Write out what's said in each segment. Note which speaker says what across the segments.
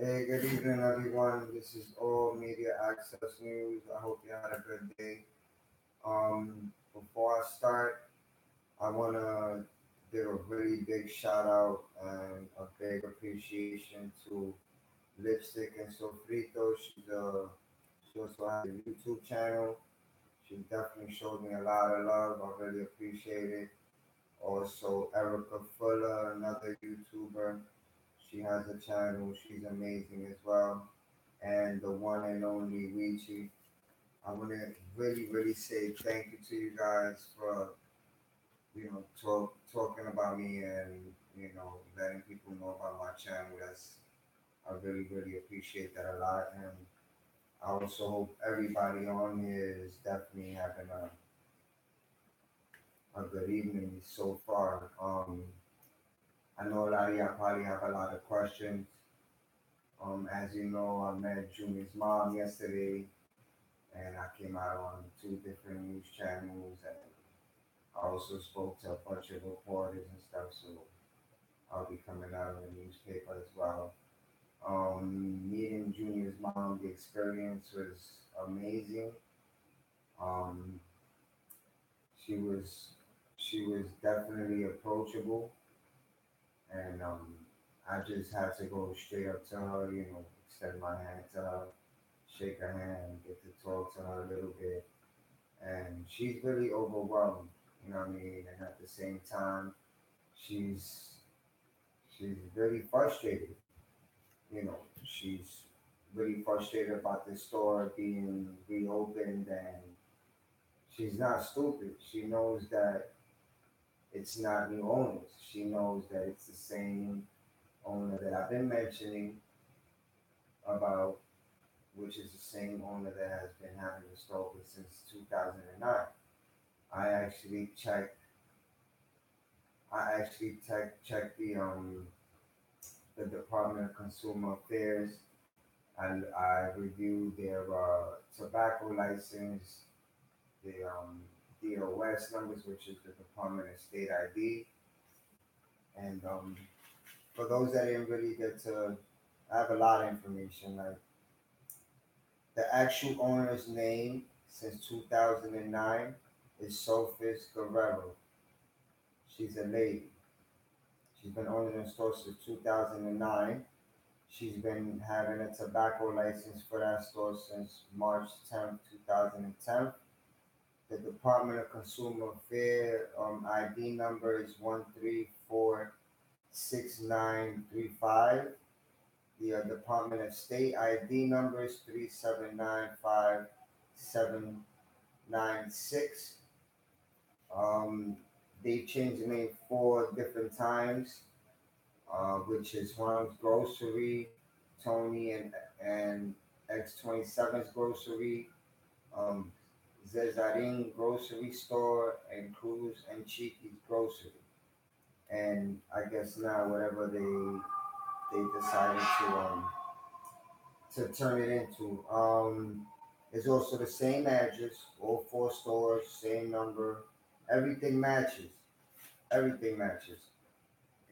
Speaker 1: Hey, good evening, everyone. This is All Media Access News. I hope you had a good day. Before I start, I want to give a really big shout out and a big appreciation to Lipstick and Sofrito. She also has a YouTube channel. She definitely showed me a lot of love. I really appreciate it. Also, Erica Fuller, another YouTuber. She has a channel. She's amazing as well. And the one and only Weechi. I want to really say thank you to you guys for talking about me and letting people know about my channel. I really appreciate that a lot, and I also hope everybody on here is definitely having a good evening so far. I know a lot of y'all probably have a lot of questions. As you know, I met Junior's mom yesterday, and I came out on two different news channels, and I also spoke to a bunch of reporters and stuff. So I'll be coming out in the newspaper as well. Meeting Junior's mom, the experience was amazing. Um, she was she was definitely approachable, and I just had to go straight up to her, extend my hand to her, shake her hand, get to talk to her a little bit, and she's really overwhelmed. You know what I mean? And at the same time, she's she's really frustrated. She's really frustrated about the store being reopened, and she's not stupid. She knows that it's not new owners. She knows that it's the same owner that I've been mentioning about, which is the same owner that has been having the store since 2009. I actually checked. Checked the Department of Consumer Affairs. I reviewed their tobacco license, the DOS numbers, which is the Department of State ID. And for those that didn't really get to, I have a lot of information. Like the actual owner's name since 2009 is Sophis Guerrero. She's a lady. She's been owning the store since 2009. She's been having a tobacco license for that store since March 10th, 2010. The Department of Consumer Affairs ID number is 1346935. The Department of State ID number is 3795796. Um, they've changed the name four different times, which is Ronald's Grocery, Tony and X27's Grocery, um, Zezarin Grocery Store, and Cruz and Chiqui's Grocery. And I guess now whatever they decided to turn it into. It's also the same address, all four stores, same number, everything matches. Everything matches.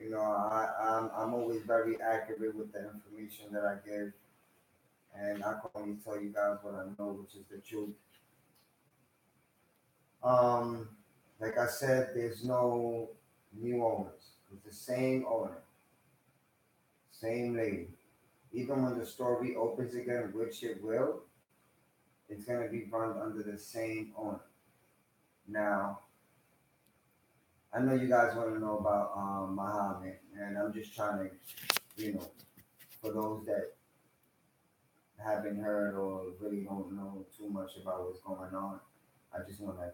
Speaker 1: I'm always very accurate with the information that I give, and I can only tell you guys what I know, which is the truth. Um, like I said, there's no new owners. It's the same owner, same lady. Even when the store reopens again, which it will, it's gonna be run under the same owner. Now, I know you guys want to know about Muhammad, and I'm just trying to, you know, for those that haven't heard or really don't know too much about what's going on, I just want to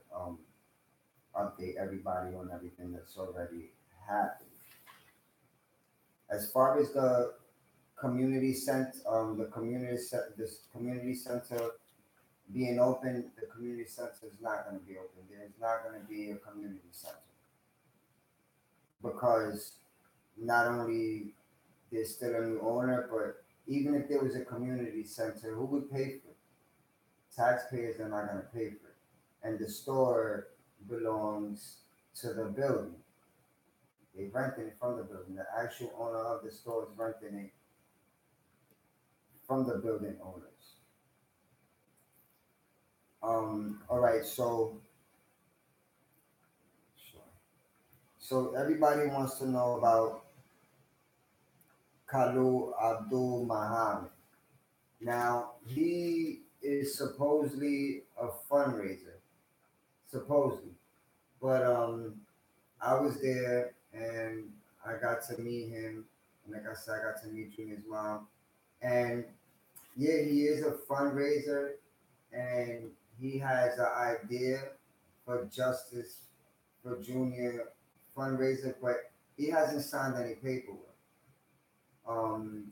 Speaker 1: update everybody on everything that's already happened. As far as the community center, this community center being open, the community center is not going to be open. There's not going to be a community center because not only there's still a new owner, but even if there was a community center, who would pay for it? Taxpayers are not going to pay for it. And the store belongs to the building. They rented it from the building. The actual owner of the store is renting it from the building owners. All right, so everybody wants to know about Kalu Abdul Muhammad. Now he is supposedly a fundraiser, supposedly, but I was there and I got to meet him. And like I said, I got to meet Junior's mom. And yeah, he is a fundraiser and he has an idea for justice for Junior fundraiser, but he hasn't signed any paperwork. Um,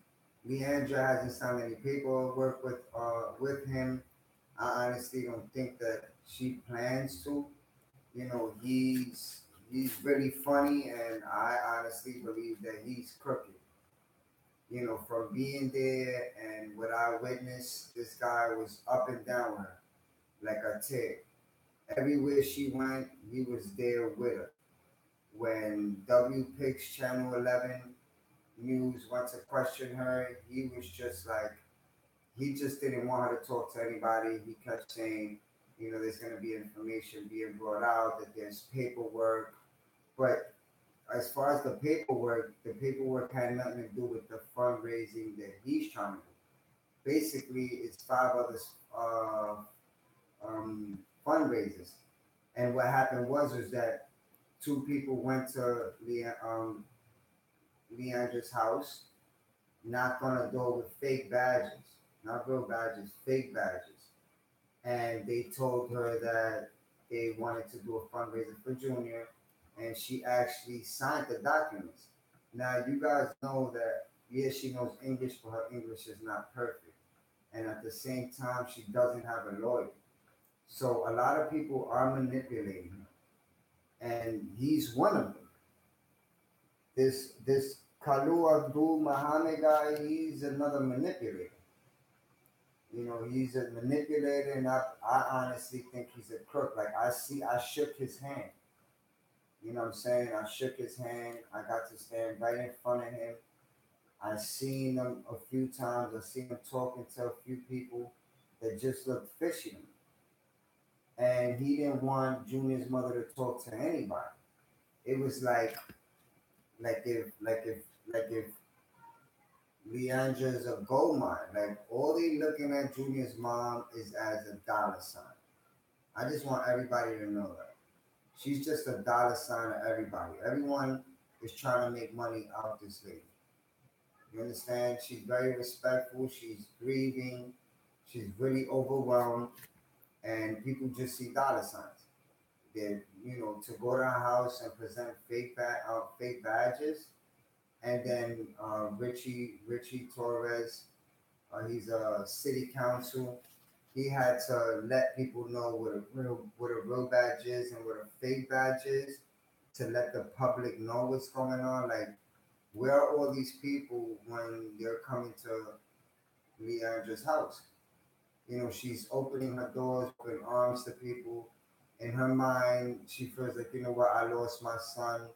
Speaker 1: Leandra hasn't signed any paperwork with him. I honestly don't think that she plans to. You know, he's really funny, and I honestly believe that he's crooked. You know, from being there and what I witnessed, this guy was up and down with her like a tick. Everywhere she went, he was there with her. When W Picks Channel 11 News went to question her, he was just like, he just didn't want her to talk to anybody. He kept saying, you know, there's going to be information being brought out, that there's paperwork. But as far as the paperwork had nothing to do with the fundraising that he's trying to do. Basically, it's five other uh, fundraisers. And what happened was that two people went to Leandra's house, knocked on a door with fake badges, not real badges, fake badges. And they told her that they wanted to do a fundraiser for Junior, and she actually signed the documents. Now, you guys know that, yes, she knows English, but her English is not perfect. And at the same time, she doesn't have a lawyer. So a lot of people are manipulating her, and he's one of them. This Kalu Abdul Muhammad guy, he's another manipulator. You know, he's a manipulator, and I honestly think he's a crook. Like I shook his hand. You know what I'm saying? I shook his hand. I got to stand right in front of him. I seen him a few times. I seen him talking to a few people that just looked fishy to me. And he didn't want Junior's mother to talk to anybody. It was like if like if like if Leandra's a gold mine. Like all they looking at Junior's mom is as a dollar sign. I just want everybody to know that. She's just a dollar sign to everybody. Everyone is trying to make money out this lady. You understand? She's very respectful. She's grieving. She's really overwhelmed, and people just see dollar signs. They, you know, to go to her house and present fake badges, and then Richie Torres, he's a city council. He had to let people know what a real badge is and what a fake badge is to let the public know what's going on. Like, where are all these people when they're coming to Leandra's house? You know, she's opening her doors, open arms to people. In her mind, she feels like, you know what, I lost my son.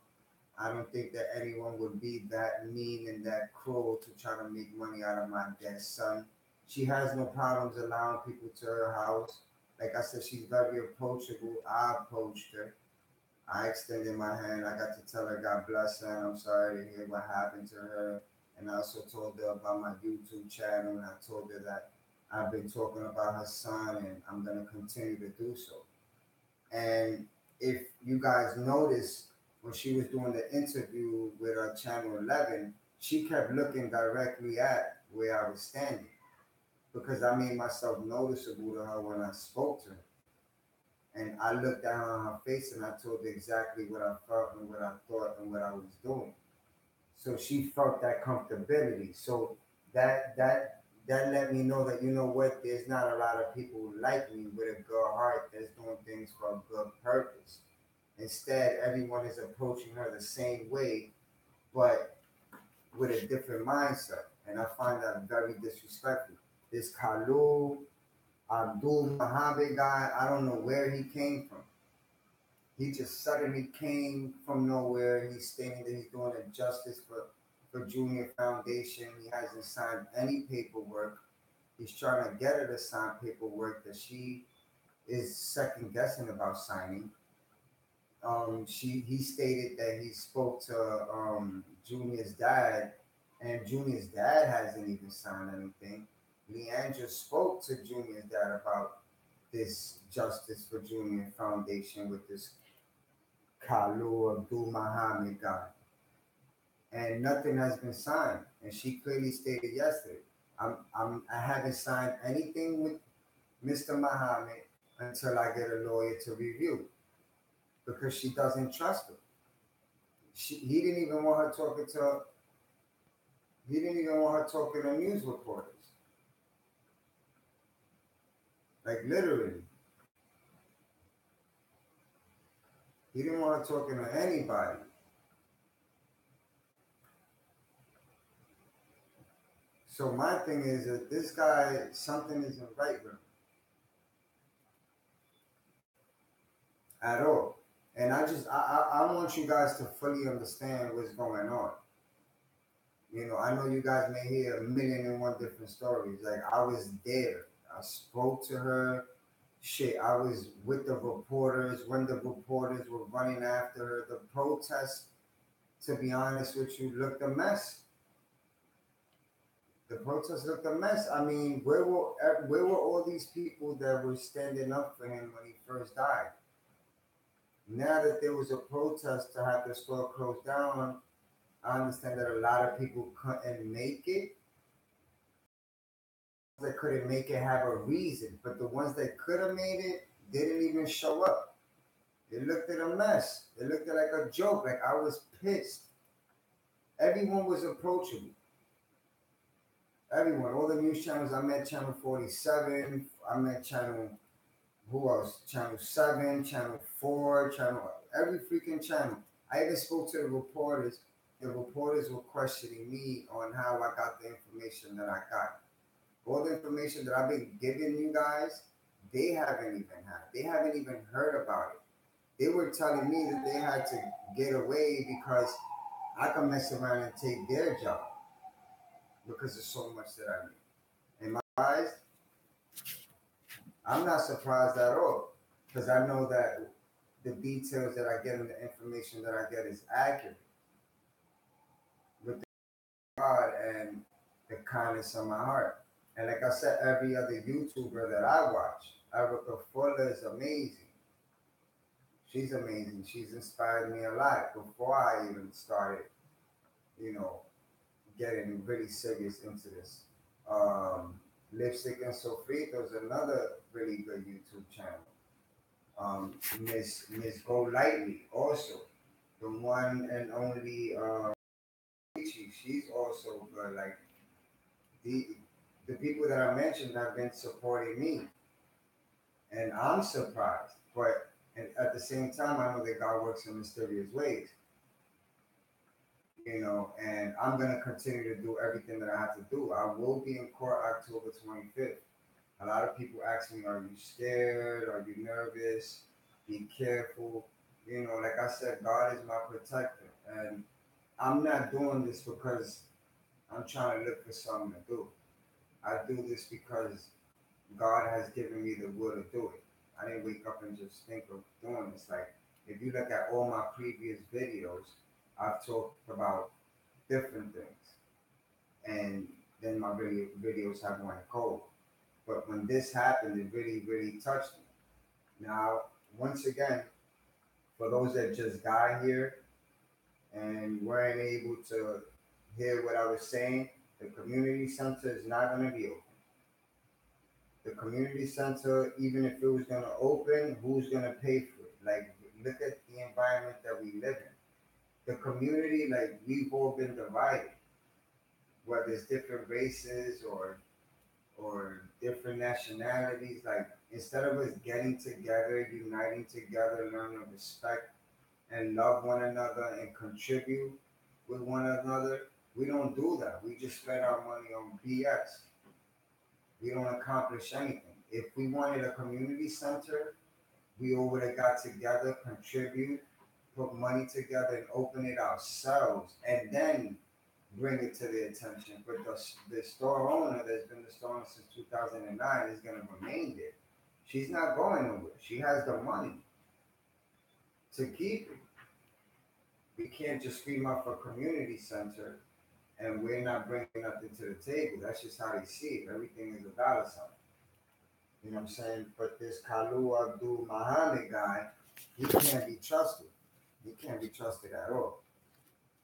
Speaker 1: I don't think that anyone would be that mean and that cruel to try to make money out of my dead son. She has no problems allowing people to her house. Like I said, she's very approachable. I approached her. I extended my hand. I got to tell her God bless her, and I'm sorry to hear what happened to her. And I also told her about my YouTube channel, and I told her that I've been talking about her son, and I'm gonna continue to do so. And if you guys notice, when she was doing the interview with Channel 11, she kept looking directly at where I was standing because I made myself noticeable to her when I spoke to her. And I looked down on her face and I told her exactly what I felt and what I thought and what I was doing. So she felt that comfortability. So that let me know that, you know what, there's not a lot of people like me with a good heart that's doing things for a good purpose. Instead, everyone is approaching her the same way, but with a different mindset. And I find that very disrespectful. This Kalu Abdul Muhammad guy, I don't know where he came from. He just suddenly came from nowhere. He's stating that he's doing a justice for Junior Foundation. He hasn't signed any paperwork. He's trying to get her to sign paperwork that she is second guessing about signing. He stated that he spoke to Junior's dad, and Junior's dad hasn't even signed anything. Leandra spoke to Junior's dad about this Justice for Junior Foundation with this Kalu Abdul Muhammad guy, and nothing has been signed. And she clearly stated yesterday, I haven't signed anything with Mr. Muhammad until I get a lawyer to review because she doesn't trust him. He didn't even want her talking to. He didn't even want her talking to news reporters. Like literally, he didn't want her talking to anybody. So my thing is that this guy, something isn't right with him at all. And I want you guys to fully understand what's going on. I know you guys may hear a million and one different stories. Like I was there. I spoke to her. Shit, I was with the reporters when the reporters were running after her. The protest, to be honest with you, looked a mess. The protest looked a mess. I mean, where were all these people that were standing up for him when he first died? Now that there was a protest to have the store closed down, I understand that a lot of people couldn't make it. That couldn't make it have a reason, but the ones that could have made it didn't even show up. It looked at a mess. It looked at like a joke. Like I was pissed. Everyone was approachable. Everyone, all the news channels. I met Channel 47. I met Channel, who else? Channel 7, Channel 4, every freaking channel. I even spoke to the reporters. The reporters were questioning me on how I got the information that I got. All the information that I've been giving you guys, they haven't even had. They haven't even heard about it. They were telling me that they had to get away because I can mess around and take their job because there's so much that I need. In my eyes, I'm not surprised at all because I know that the details that I get and the information that I get is accurate with God and the kindness of my heart. And like I said, every other YouTuber that I watch, Erica Fuller is amazing. She's amazing. She's inspired me a lot before I even started, you know, getting really serious into this. Um, Lipstick and Sofrito is another really good YouTube channel. Miss Go Lightly also, the one and only she's also good. Like the the people that I mentioned have been supporting me, and I'm surprised. But at the same time, I know that God works in mysterious ways, and I'm gonna continue to do everything that I have to do. I will be in court October 25th. A lot of people ask me, "Are you scared? Are you nervous? Be careful." Like I said, God is my protector, and I'm not doing this because I'm trying to look for something to do. I do this because God has given me the will to do it. I didn't wake up and just think of doing this. Like, if you look at all my previous videos, I've talked about different things, and then my videos have went cold. But when this happened, it really, really touched me. Now, once again, for those that just got here and weren't able to hear what I was saying, the community center is not going to be open. The community center, even if it was going to open, who's going to pay for it? Like, look at the environment that we live in. The community, like, we've all been divided, whether it's different races or different nationalities. Like, instead of us getting together, uniting together, learning to respect and love one another and contribute with one another, we don't do that. We just spend our money on BS. We don't accomplish anything. If we wanted a community center, we all would have got together, contribute, put money together, and open it ourselves, and then bring it to their attention. But the store owner that's been the store owner since 2009 is going to remain there. She's not going nowhere. She has the money to keep it. We can't just scream out for community center and we're not bringing nothing to the table. That's just how they see it. Everything is a dollar sign. You know what I'm saying? But this Kalu Abdul Muhammad guy, he can't be trusted. He can't be trusted at all.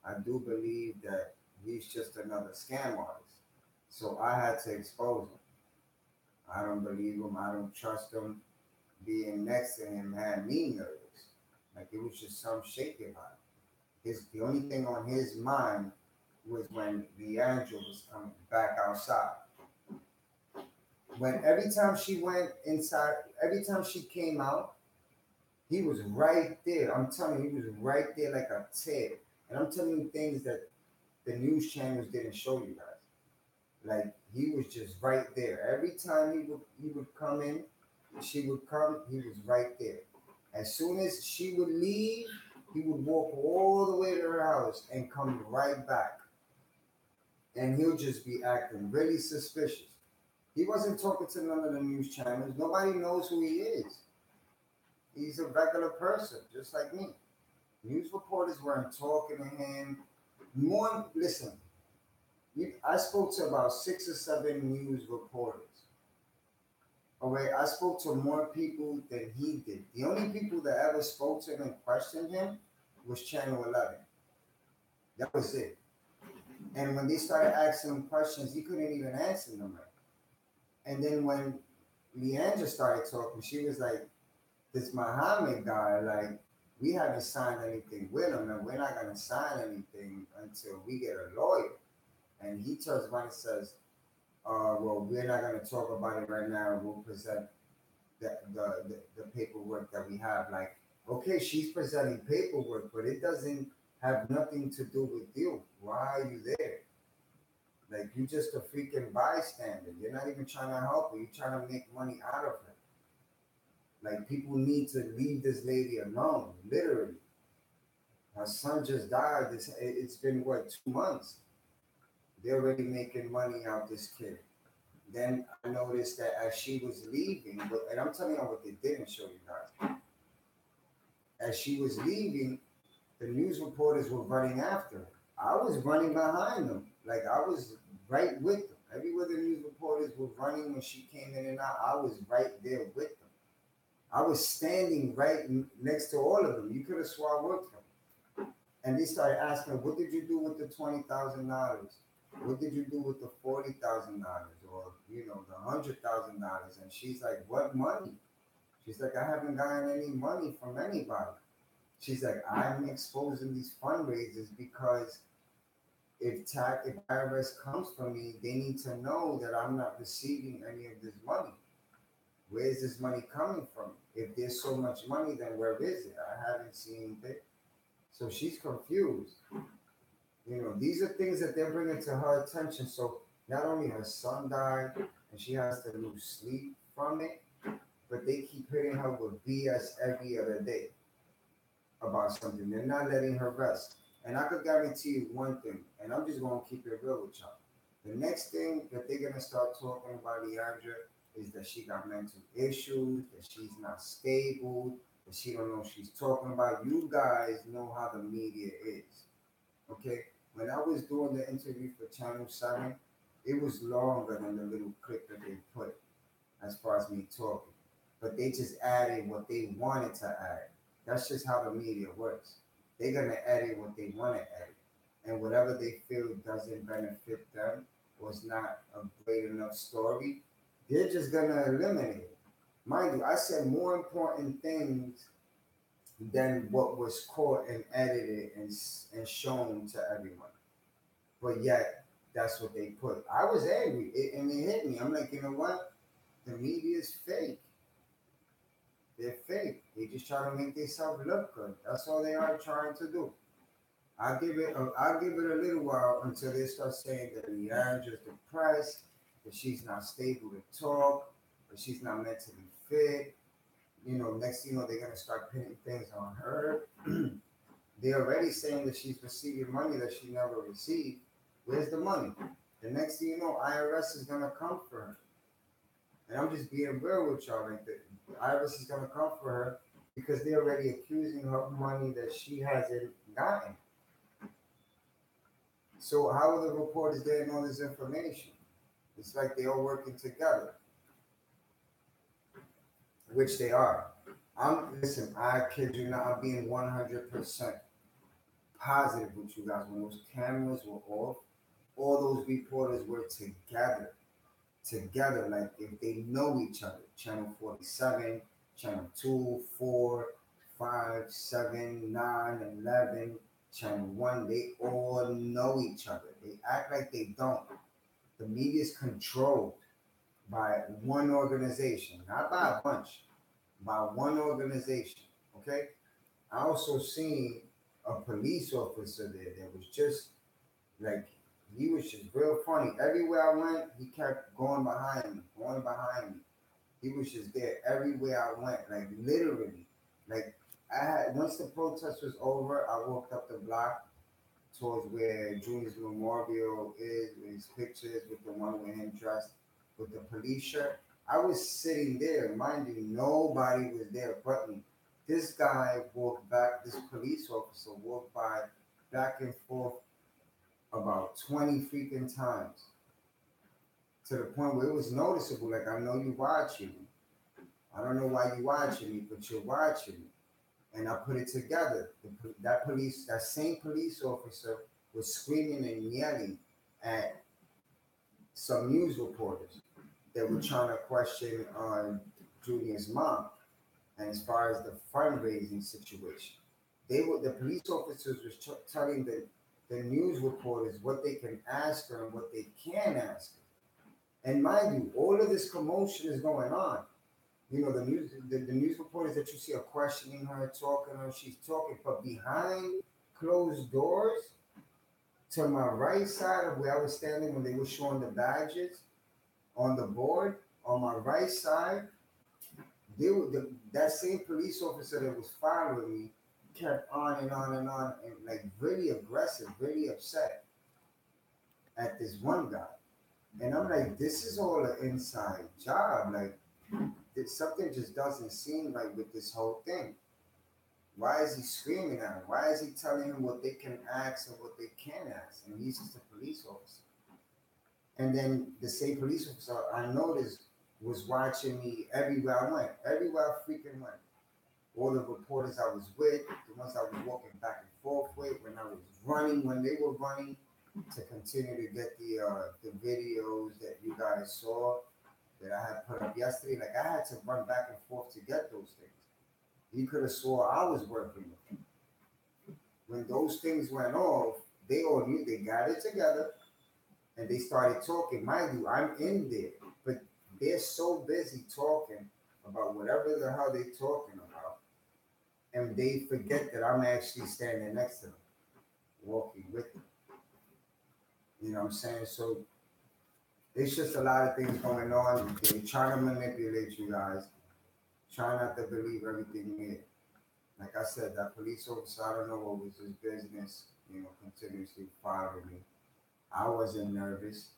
Speaker 1: I do believe that he's just another scam artist. So I had to expose him. I don't believe him. I don't trust him. Being next to him had me nervous. Like it was just some shaking about it. The only thing on his mind was when Leandra was coming back outside. When every time she went inside, every time she came out, he was right there. I'm telling you, he was right there like a tail. And I'm telling you things that the news channels didn't show you guys. Like he was just right there. Every time he would come in, she would come, he was right there. As soon as she would leave, he would walk all the way to her house and come right back. And he'll just be acting really suspicious. He wasn't talking to none of the news channels. Nobody knows who he is. He's a regular person, just like me. News reporters weren't talking to him. More, listen, I spoke to about 6 or 7 news reporters. All right, I spoke to more people than he did. The only people that ever spoke to him and questioned him was Channel 11. That was it. And when they started asking him questions, he couldn't even answer them right. And then when Leandra started talking, she was like, this Muhammad guy, like, we haven't signed anything with him, and we're not going to sign anything until we get a lawyer. And he turns around and says, well, we're not going to talk about it right now. We'll present the paperwork that we have. Like, okay, she's presenting paperwork, but it doesn't have nothing to do with you. Why are you there? Like, you're just a freaking bystander. You're not even trying to help her. You're trying to make money out of her. Like, people need to leave this lady alone, literally. Her son just died. It's been, what, 2 months? They're already making money out this kid. Then I noticed that as she was leaving, and I'm telling you what they didn't show you guys. As she was leaving, the news reporters were running after her. I was running behind them. Like I was right with them. Everywhere the news reporters were running when she came in and out, I was right there with them. I was standing right next to all of them. You could have swore I worked for them. And they started asking, what did you do with the $20,000? What did you do with the $40,000? Or, the $100,000? And she's like, what money? She's like, I haven't gotten any money from anybody. She's like, I'm exposing these fundraisers because if IRS comes for me, they need to know that I'm not receiving any of this money. Where is this money coming from? If there's so much money, then where is it? I haven't seen it. So she's confused. These are things that they're bringing to her attention. So not only her son died and she has to lose sleep from it, but they keep hitting her with BS every other day about something. They're not letting her rest. And I could guarantee you one thing, and I'm just going to keep it real with y'all. The next thing that they're going to start talking about Leandra is that she got mental issues, that she's not stable, that she don't know what she's talking about. You guys know how the media is. Okay? When I was doing the interview for Channel 7, it was longer than the little clip that they put as far as me talking. But they just added what they wanted to add. That's just how the media works. They're going to edit what they want to edit. And whatever they feel doesn't benefit them or is not a great enough story, they're just going to eliminate it. Mind you, I said more important things than what was caught and edited and shown to everyone. But yet, that's what they put. I was angry, and it hit me. I'm like, you know what? The media is fake. They're fake. They just try to make themselves look good. That's all they are trying to do. I'll give it a little while until they start saying that Leandra's depressed, that she's not stable to talk, that she's not mentally fit. Next thing you know, they're gonna start pinning things on her. They're already saying that she's receiving money that she never received. Where's the money? The next thing you know, IRS is gonna come for her. And I'm just being real with y'all. Like the IRS is gonna come for her because they're already accusing her of money that she hasn't gotten. So how are the reporters getting all this information? It's like they're all working together, which they are. Listen, I kid you not, I'm being 100% positive with you guys. When those cameras were off, all those reporters were together. Together, like if they know each other. Channel 47, Channel 2, 4, 5, 7, 9, 11, Channel 1, they all know each other. They act like they don't. The media is controlled by one organization, not by a bunch, by one organization. Okay? I also seen a police officer there that was just like he was just real funny. Everywhere I went, he kept going behind me, going behind me. He was just there everywhere I went, like literally. Like I had once the protest was over, I walked up the block towards where Junior's memorial is, with his pictures, with the one with him dressed with the police shirt. I was sitting there, mind you, nobody was there but me. This guy walked back, this police officer walked by back and forth about 20 freaking times to the point where it was noticeable. Like, I know you watching me. I don't know why you watching me, but you're watching me. And I put it together. That same police officer was screaming and yelling at some news reporters that were trying to question on Junior's mom. And as far as the fundraising situation, the police officers was telling the news reporters what they can ask her and what they can ask her. And mind you, all of this commotion is going on. You know, the news reporters that you see are questioning her, talking to her, she's talking, but behind closed doors, to my right side of where I was standing when they were showing the badges on the board, on my right side, that same police officer that was following me kept on and on and on and like really aggressive, really upset at this one guy. And I'm like, this is all an inside job. Like, something just doesn't seem right with this whole thing. Why is he screaming at him? Why is he telling him what they can ask and what they can't ask? And he's just a police officer. And then the same police officer I noticed was watching me everywhere I went, everywhere I freaking went. All the reporters I was with, the ones I was walking back and forth with, when I was running, when they were running, to continue to get the videos that you guys saw that I had put up yesterday. Like I had to run back and forth to get those things. You could have swore I was working with them. When those things went off, they all knew they got it together and they started talking. Mind you, I'm in there, but they're so busy talking about whatever the hell they're talking about, and they forget that I'm actually standing next to them, walking with them. You know what I'm saying? So it's just a lot of things going on. They're trying to manipulate you guys. Try not to believe everything here. Like I said, that police officer, I don't know what was his business, continuously following me. I wasn't nervous.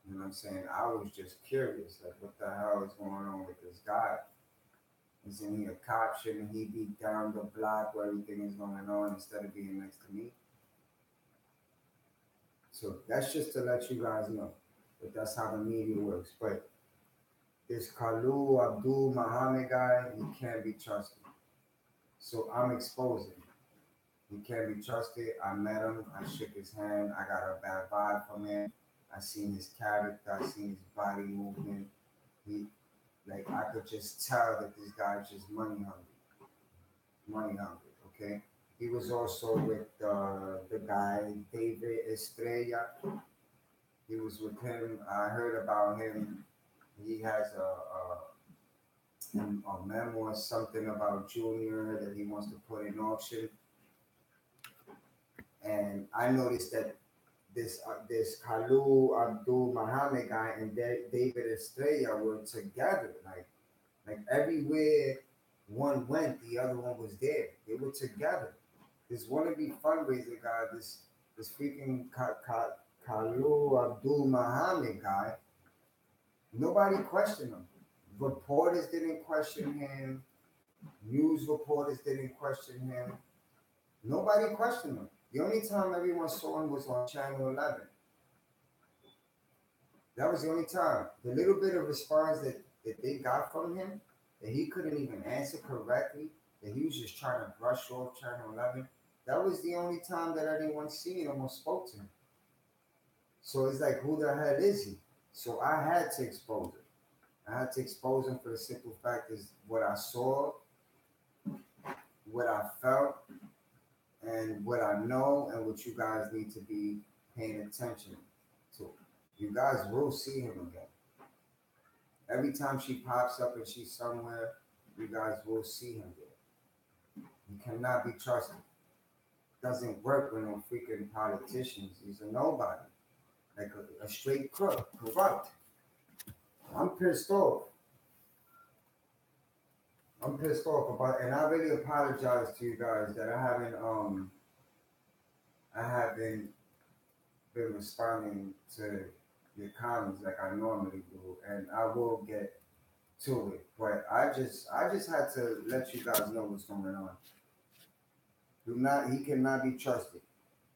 Speaker 1: You know what I'm saying? I was just curious, like what the hell is going on with this guy? Isn't he a cop? Shouldn't he be down the block where everything is going on instead of being next to me? So that's just to let you guys know. But that's how the media works. But this Kalu Abdul Muhammad guy, he can't be trusted. So I'm exposing him. He can't be trusted. I met him. I shook his hand. I got a bad vibe from him. I seen his character. I seen his body movement. He, like, I could just tell that this guy is just money hungry. Money hungry, okay? He was also with the guy, David Estrella. He was with him. I heard about him. He has a memoir, something about Junior that he wants to put in auction. And I noticed that this Kalu Abdul Muhammad guy and David Estrella were together. Like everywhere one went, the other one was there. They were together. This wannabe fundraiser guy, this This freaking Kalu Abdul Muhammad guy, nobody questioned him. Reporters didn't question him. News reporters didn't question him. Nobody questioned him. The only time everyone saw him was on Channel 11. That was the only time. The little bit of response that they got from him, that he couldn't even answer correctly, that he was just trying to brush off Channel 11, that was the only time that anyone seen him or spoke to him. So it's like, who the hell is he? So I had to expose him. I had to expose him for the simple fact is what I saw, what I felt, and what I know, and what you guys need to be paying attention to. You guys will see him again. Every time she pops up and she's somewhere, you guys will see him there. You cannot be trusted. Doesn't work with no freaking politicians. He's a nobody. Like a straight crook, corrupt. I'm pissed off. I'm pissed off about, and I really apologize to you guys that I haven't been responding to your comments like I normally do, and I will get to it. But I just had to let you guys know what's going on. He cannot be trusted.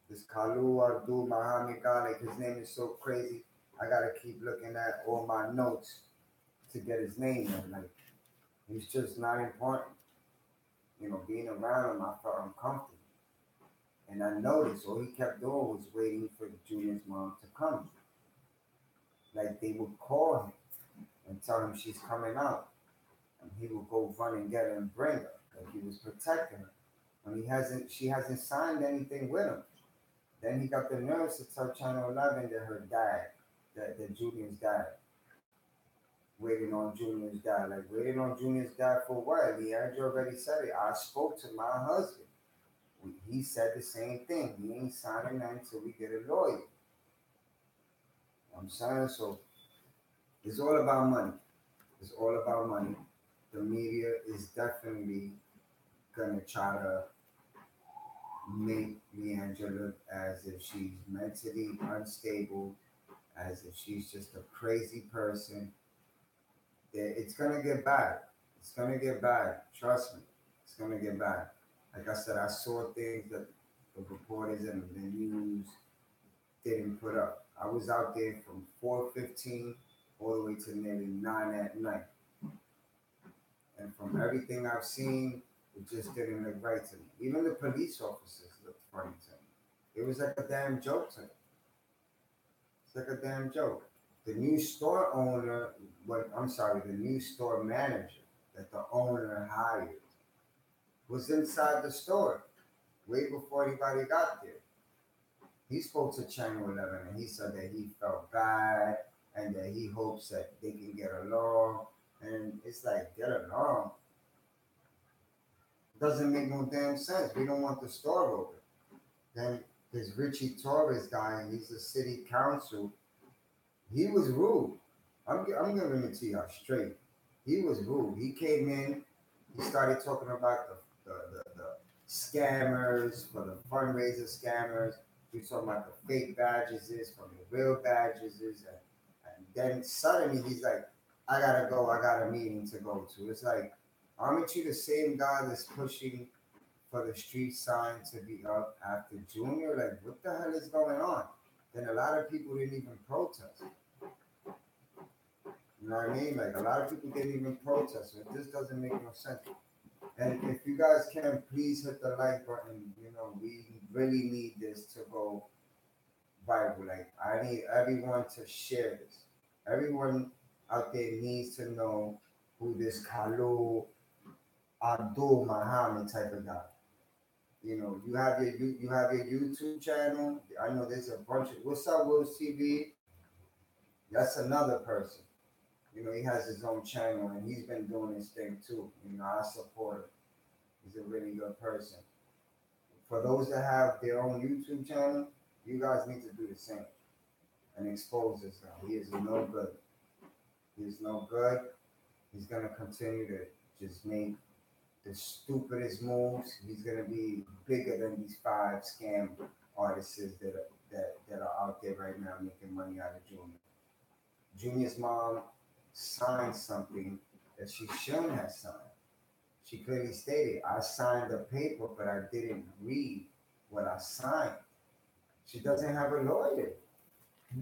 Speaker 1: This Kalu Abdul Muhammad guy, like his name is so crazy. I gotta keep looking at all my notes to get his name in. Like he's just not important. You know, being around him, I felt uncomfortable. And I noticed all he kept doing was waiting for Junior's mom to come. Like they would call him and tell him she's coming out. And he would go run and get her and bring her. Like he was protecting her. When she hasn't signed anything with him. Then he got the nerves to tell Channel 11 that her dad, that Junior's dad, waiting on Junior's dad. Like waiting on Junior's dad for what? Leandro already said it. I spoke to my husband. He said the same thing. He ain't signing that until we get a lawyer. I'm saying, so it's all about money. It's all about money. The media is definitely gonna try to make Leandra look as if she's mentally unstable, as if she's just a crazy person. It's gonna get bad. It's gonna get bad. Trust me. It's gonna get bad. Like I said, I saw things that the reporters and the news didn't put up. I was out there from 4:15 all the way to nearly 9 at night. And from everything I've seen, it just didn't look right to me. Even the police officers looked funny to me. It was like a damn joke to me. It's like a damn joke. The new store owner, the new store manager that the owner hired was inside the store way before anybody got there. He spoke to Channel 11 and he said that he felt bad and that he hopes that they can get along. And it's like, get along. Doesn't make no damn sense. We don't want the store open. Then this Richie Torres guy, he's a city council. He was rude. I'm giving it to y'all straight. He was rude. He came in, he started talking about the scammers, for the fundraiser scammers. He was talking about the fake badges is from the real badges is. And then suddenly he's like, I gotta go, I got a meeting to go to. It's like, aren't you the same guy that's pushing for the street sign to be up after Junior? Like, what the hell is going on? Then a lot of people didn't even protest. You know what I mean? Like, a lot of people didn't even protest. So this doesn't make no sense. And if you guys can, please hit the like button. You know, we really need this to go viral. Like, I need everyone to share this. Everyone out there needs to know who this Kalu Abdul Muhammad type of guy. You know, you have your YouTube channel. I know there's a bunch of What's Up Will's TV. That's another person. You know, he has his own channel and he's been doing his thing too. You know, I support him. He's a really good person. For those that have their own YouTube channel, you guys need to do the same and expose this guy. He is no good. He is no good. He's gonna continue to just make the stupidest moves. He's gonna be bigger than these 5 scam artists that are out there right now making money out of Junior. Junior's mom signed something that she shouldn't have signed. She clearly stated, I signed the paper, but I didn't read what I signed. She doesn't have a lawyer.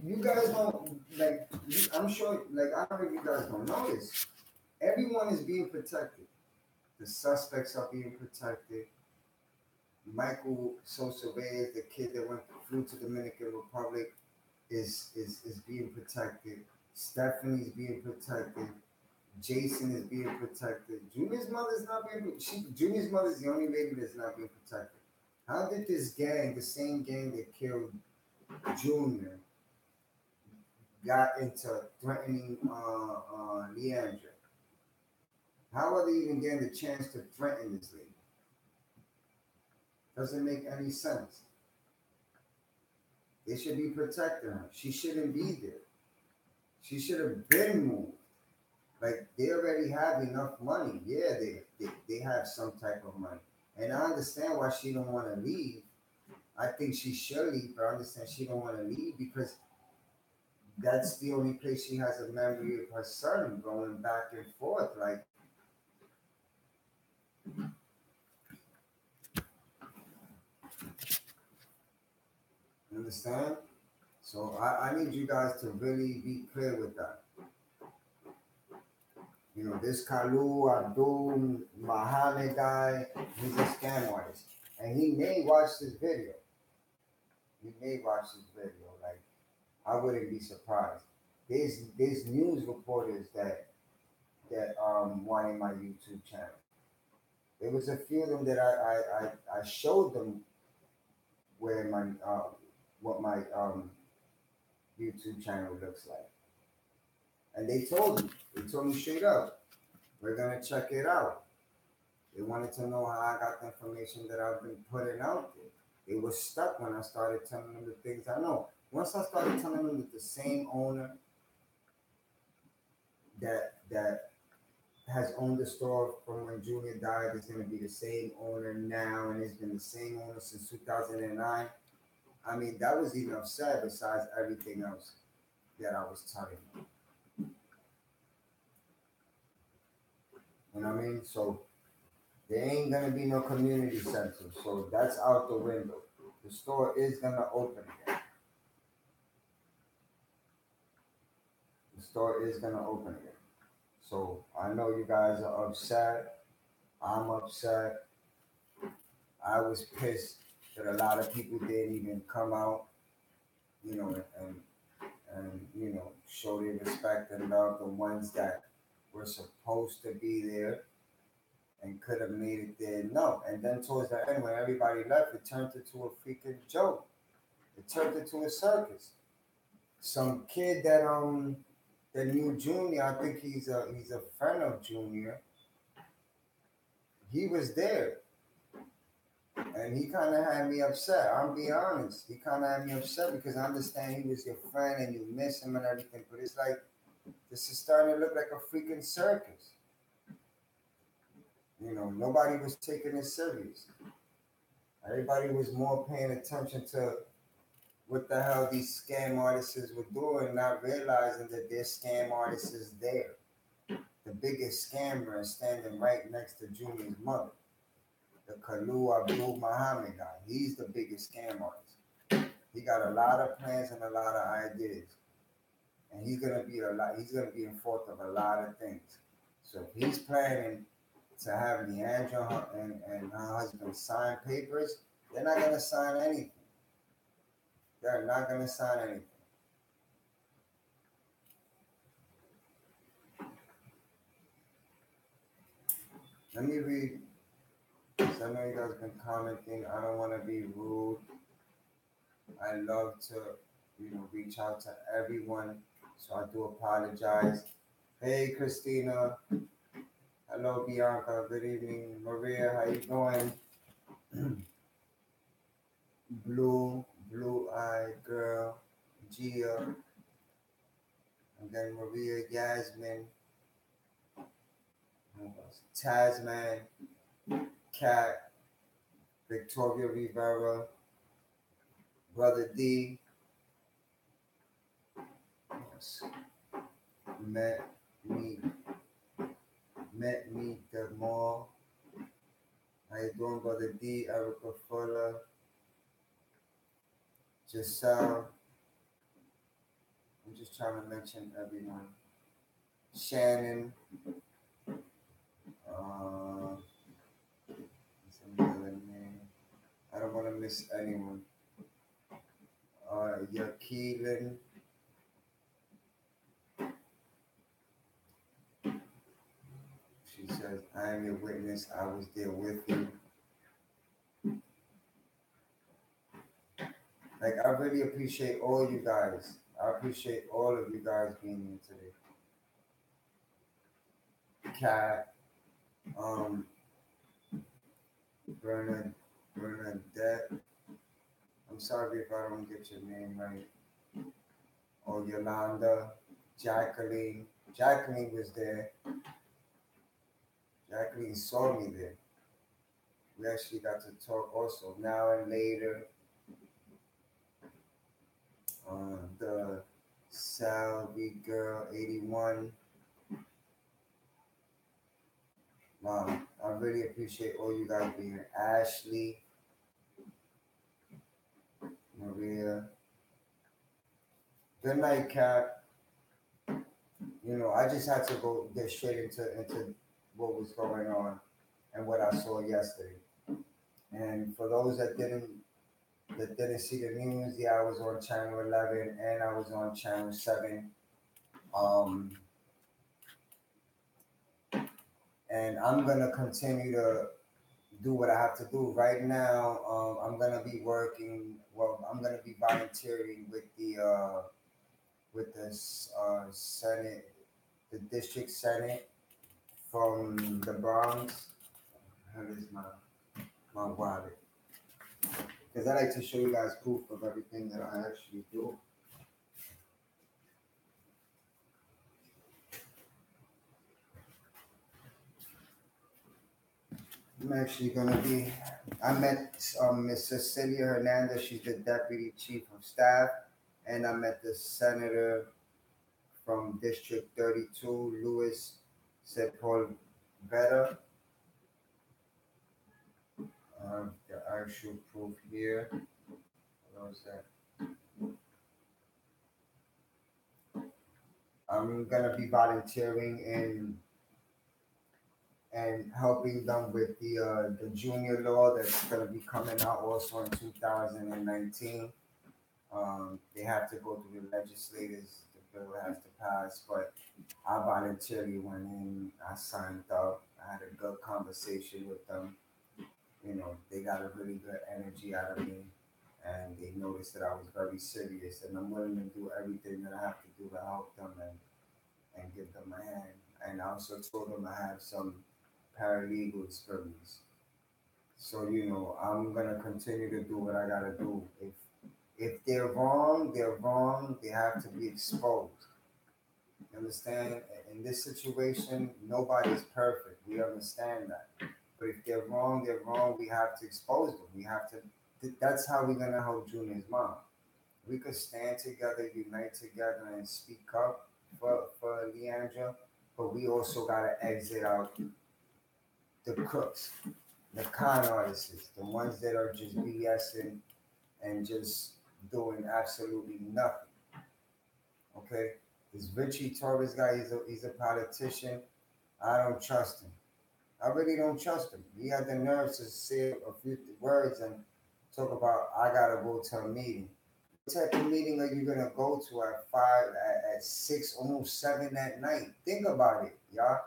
Speaker 1: You guys don't, like, I'm sure, like, I don't know if you guys don't know this. Everyone is being protected. The suspects are being protected. Michael Sosa Reyes, the kid that flew to Dominican Republic, is being protected. Stephanie's being protected. Jason is being protected. Junior's mother's not being. Junior's mother's the only lady that's not being protected. How did this gang, the same gang that killed Junior, got into threatening Leandra? How are they even getting the chance to threaten this lady? Doesn't make any sense. They should be protecting her. She shouldn't be there. She should have been moved. Like, they already have enough money. Yeah, they have some type of money. And I understand why she don't want to leave. I think she should leave, but I understand she don't want to leave because that's the only place she has a memory of her son going back and forth. Like, you understand? So I need you guys to really be clear with that. You know, this Kalu, Abdul, Muhammad guy, he's a scam artist. And he may watch this video. He may watch this video. Like, I wouldn't be surprised. There's news reporters that wanted my YouTube channel. There was a few of them that I showed them where my what my YouTube channel looks like. And they told me straight up, we're gonna check it out. They wanted to know how I got the information that I've been putting out there. They were stuck when I started telling them the things I know. Once I started telling them that the same owner that has owned the store from when Junior died is going to be the same owner now, and it's been the same owner since 2009. I mean, that was enough said besides everything else that I was telling them. You know what I mean? So there ain't gonna be no community center. So that's out the window. The store is gonna open again. The store is gonna open again. So I know you guys are upset. I'm upset. I was pissed that a lot of people didn't even come out, you know, and you know, show their respect and love. The ones that were supposed to be there and could have made it there, no. And then towards the end, when everybody left, it turned into a freaking joke. It turned into a circus. Some kid that knew Junior, I think he's a friend of Junior. He was there, and he kind of had me upset. I'm be honest. He kind of had me upset because I understand he was your friend and you miss him and everything, but it's like this is starting to look like a freaking circus. You know, nobody was taking it serious. Everybody was more paying attention to what the hell these scam artists were doing, not realizing that their scam artist is there. The biggest scammer is standing right next to Junior's mother, the Kalu Abdul Muhammad guy. He's the biggest scam artist. He got a lot of plans and a lot of ideas, and he's gonna be in fault of a lot of things. So if he's planning to have Leandra and her husband sign papers, they're not gonna sign anything. They're not gonna sign anything. Let me read, because I know you guys have been commenting. I don't want to be rude. I love to, you know, reach out to everyone. So I do apologize. Hey, Christina. Hello, Bianca. Good evening. Maria, how you doing? Blue-eyed girl. Gia. And then Maria, Yasmin. Tasman. Cat. Victoria Rivera. Brother D, yes, met me, met me the mall. How you doing, Brother D? Erica Fuller, Giselle. I'm just trying to mention everyone. Shannon, uh, some other name. I don't want to miss anyone. Yakeelan, she says, I am your witness. I was there with you. Like, I really appreciate all you guys. I appreciate all of you guys being here today. Kat, um, Bernadette. I'm sorry if I don't get your name right. Or Yolanda, Jacqueline. Jacqueline was there. Jacqueline saw me there. We actually got to talk also now and later. The Salvi Girl 81. Wow, I really appreciate all you guys being here. Ashley, Maria. Good night, Cap. You know, I just had to go get straight into what was going on and what I saw yesterday. And for those that didn't see the news, yeah, I was on channel 11 and I was on channel 7. Um, and I'm gonna continue to do what I have to do. Right now, I'm gonna be working. Well, I'm gonna be volunteering with the Senate, the district Senate from the Bronx. How is my wallet? Because I like to show you guys proof of everything that I actually do. I'm actually gonna be. I met Miss Cecilia Hernandez. She's the deputy chief of staff, and I met the senator from District 32, Louis Sepulveda. The actual proof here. What was that? I'm gonna be volunteering and helping them with the junior law that's gonna be coming out also in 2019. They have to go through the legislators. The bill has to pass, but I voluntarily went in. I signed up. I had a good conversation with them. You know, they got a really good energy out of me, and they noticed that I was very serious, and I'm willing to do everything that I have to do to help them and give them a hand. And I also told them I have some paralegal experience. So you know, I'm gonna continue to do what I gotta do. If they're wrong, they're wrong. They have to be exposed. You understand? In this situation, nobody's perfect. We understand that. But if they're wrong, they're wrong. We have to expose them. We have to. That's how we're gonna help Junior's mom. We could stand together, unite together, and speak up for Leandra. But we also gotta exit out the crooks, the con artists, the ones that are just BSing and just doing absolutely nothing. Okay, this Richie Torres guy, he's a politician. I don't trust him. I really don't trust him. He had the nerve to say a few words and talk about I gotta go to a meeting. What type of meeting are you gonna go to at 5, at 6, almost 7 at night? Think about it, y'all.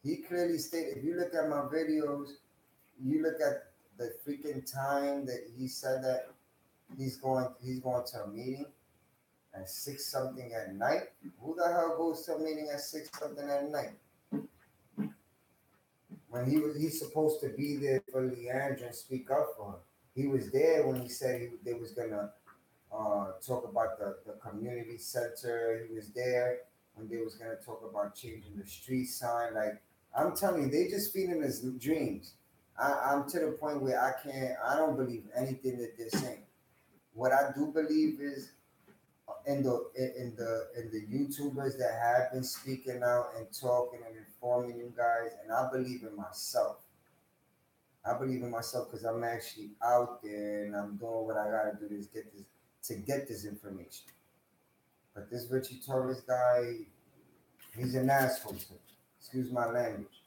Speaker 1: He clearly stated. If you look at my videos, you look at the freaking time that he said that he's going to a meeting at 6 something at night. Who the hell goes to a meeting at 6 something at night? When he's supposed to be there for Leandra and speak up for her. He was there when he said they was gonna talk about the community center. He was there when they was gonna talk about changing the street sign. Like I'm telling you, they just feeding us dreams. I'm to the point where I don't believe anything that they're saying. what I do believe is in the YouTubers that have been speaking out and talking and informing you guys, and I believe in myself. I believe in myself because I'm actually out there and I'm doing what I gotta do to get this information. But this Richie Torres guy, he's an asshole. Excuse my language.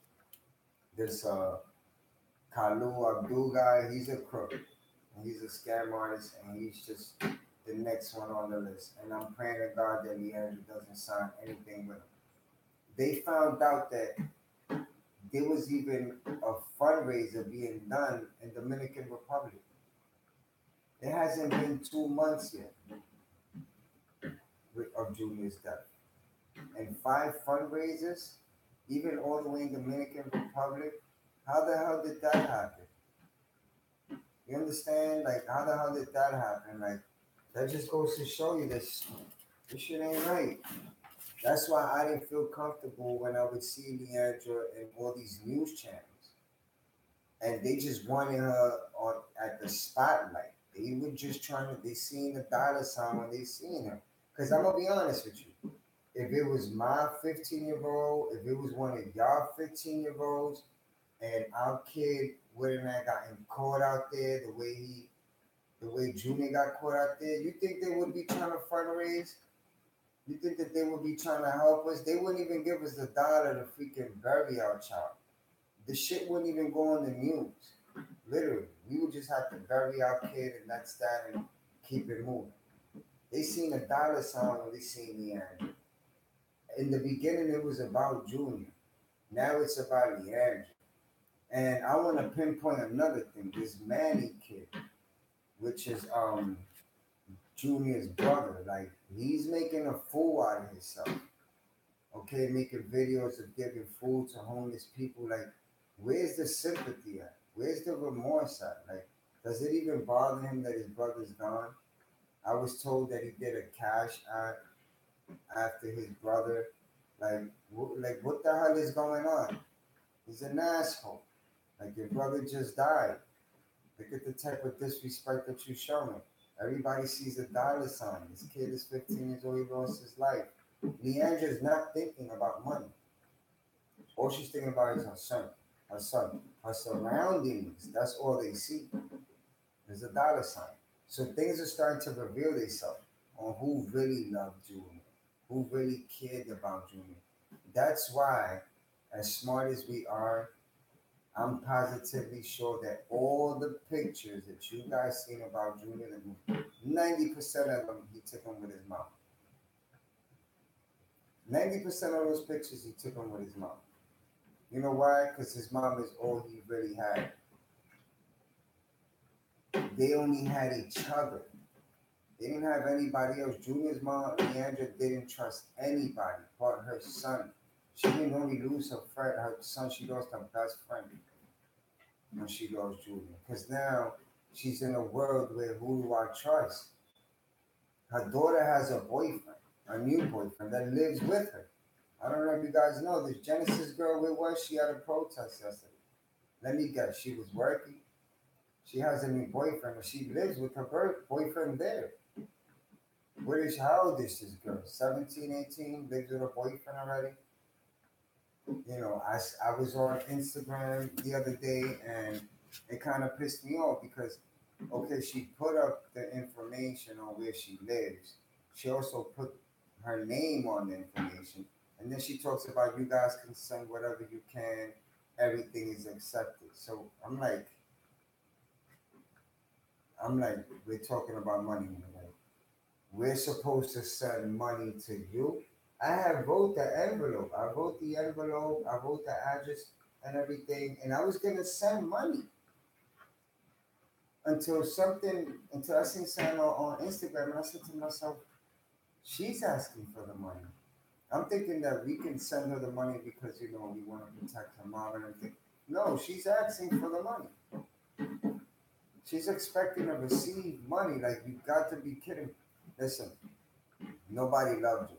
Speaker 1: This Kalu Abdul guy, he's a crook. And he's a scam artist and he's just the next one on the list. And I'm praying to God that Leandro doesn't sign anything with him. They found out that there was even a fundraiser being done in Dominican Republic. It hasn't been 2 months yet of Junior's death. And 5 fundraisers, even all the way in Dominican Republic. How the hell did that happen? You understand? Like, how the hell did that happen? Like, that just goes to show you this shit ain't right. That's why I didn't feel comfortable when I would see Leandra in all these news channels. And they just wanted her on at the spotlight. They were just they seen the dollar sign when they seen her. Because I'm going to be honest with you. If it was my 15-year-old, if it was one of y'all 15-year-olds, and our kid wouldn't have gotten caught out there the way Junior got caught out there, you think they would be trying to fundraise? You think that they would be trying to help us? They wouldn't even give us the dollar to freaking bury our child. The shit wouldn't even go on the news. Literally. We would just have to bury our kid and that's that and keep it moving. They seen a dollar sign when they seen Leandra. In the beginning, it was about Junior. Now it's about Leandra. And I want to pinpoint another thing. This Manny kid, which is Junior's brother, like he's making a fool out of himself. Okay, making videos of giving food to homeless people. Like, where's the sympathy at? Where's the remorse at? Like, does it even bother him that his brother's gone? I was told that he did a cash app after his brother. Like what the hell is going on? He's an asshole. Like your brother just died. Look at the type of disrespect that you show him. Everybody sees a dollar sign. This kid is 15 years old. He lost his life. Leandra's not thinking about money. All she's thinking about is her son. Her son. Her surroundings. That's all they see. There's a dollar sign. So things are starting to reveal themselves on who really loved Junior, who really cared about Junior. That's why, as smart as we are, I'm positively sure that all the pictures that you guys seen about Junior, 90% of them he took them with his mom. 90% of those pictures he took them with his mom. You know why? Because his mom is all he really had. They only had each other. They didn't have anybody else. Junior's mom, Leandra, didn't trust anybody but her son. She didn't only lose her son, she lost her best friend when she lost Junior. Because now she's in a world where who do I trust? Her daughter has a boyfriend, a new boyfriend that lives with her. I don't know if you guys know this Genesis girl, where was she at a protest yesterday? Let me guess, she was working. She has a new boyfriend, and she lives with her boyfriend there. How old is this girl? 17, 18, lives with her boyfriend already? You know, I was on Instagram the other day, and it kind of pissed me off because, okay, she put up the information on where she lives. She also put her name on the information. And then she talks about you guys can send whatever you can. Everything is accepted. So I'm like, we're talking about money. Like, we're supposed to send money to you. I have wrote the envelope. I wrote the envelope. I wrote the address and everything. And I was going to send money until I seen something on Instagram. And I said to myself, she's asking for the money. I'm thinking that we can send her the money because, you know, we want to protect her mom and everything. No, she's asking for the money. She's expecting to receive money. Like, you got to be kidding. Listen, nobody loved you.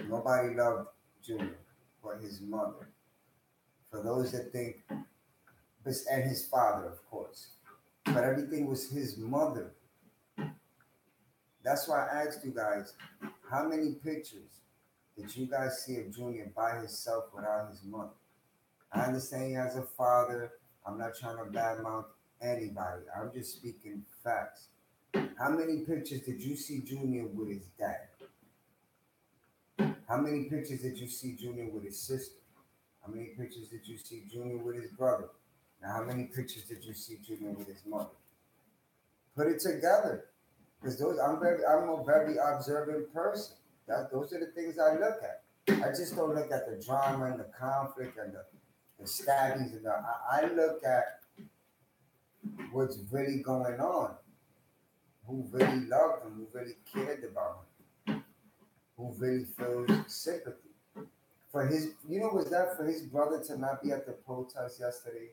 Speaker 1: Nobody loved Junior but his mother. For those that think, and his father, of course. But everything was his mother. That's why I asked you guys, how many pictures did you guys see of Junior by himself without his mother? I understand he has a father. I'm not trying to badmouth anybody. I'm just speaking facts. How many pictures did you see Junior with his dad? How many pictures did you see Junior with his sister? How many pictures did you see Junior with his brother? Now, how many pictures did you see Junior with his mother? Put it together, because I'm a very observant person. Those are the things I look at. I just don't look at the drama and the conflict and the stabbings and I look at what's really going on, who really loved him, who really cared about him, who really feels sympathy. For his, was that for his brother to not be at the protest yesterday?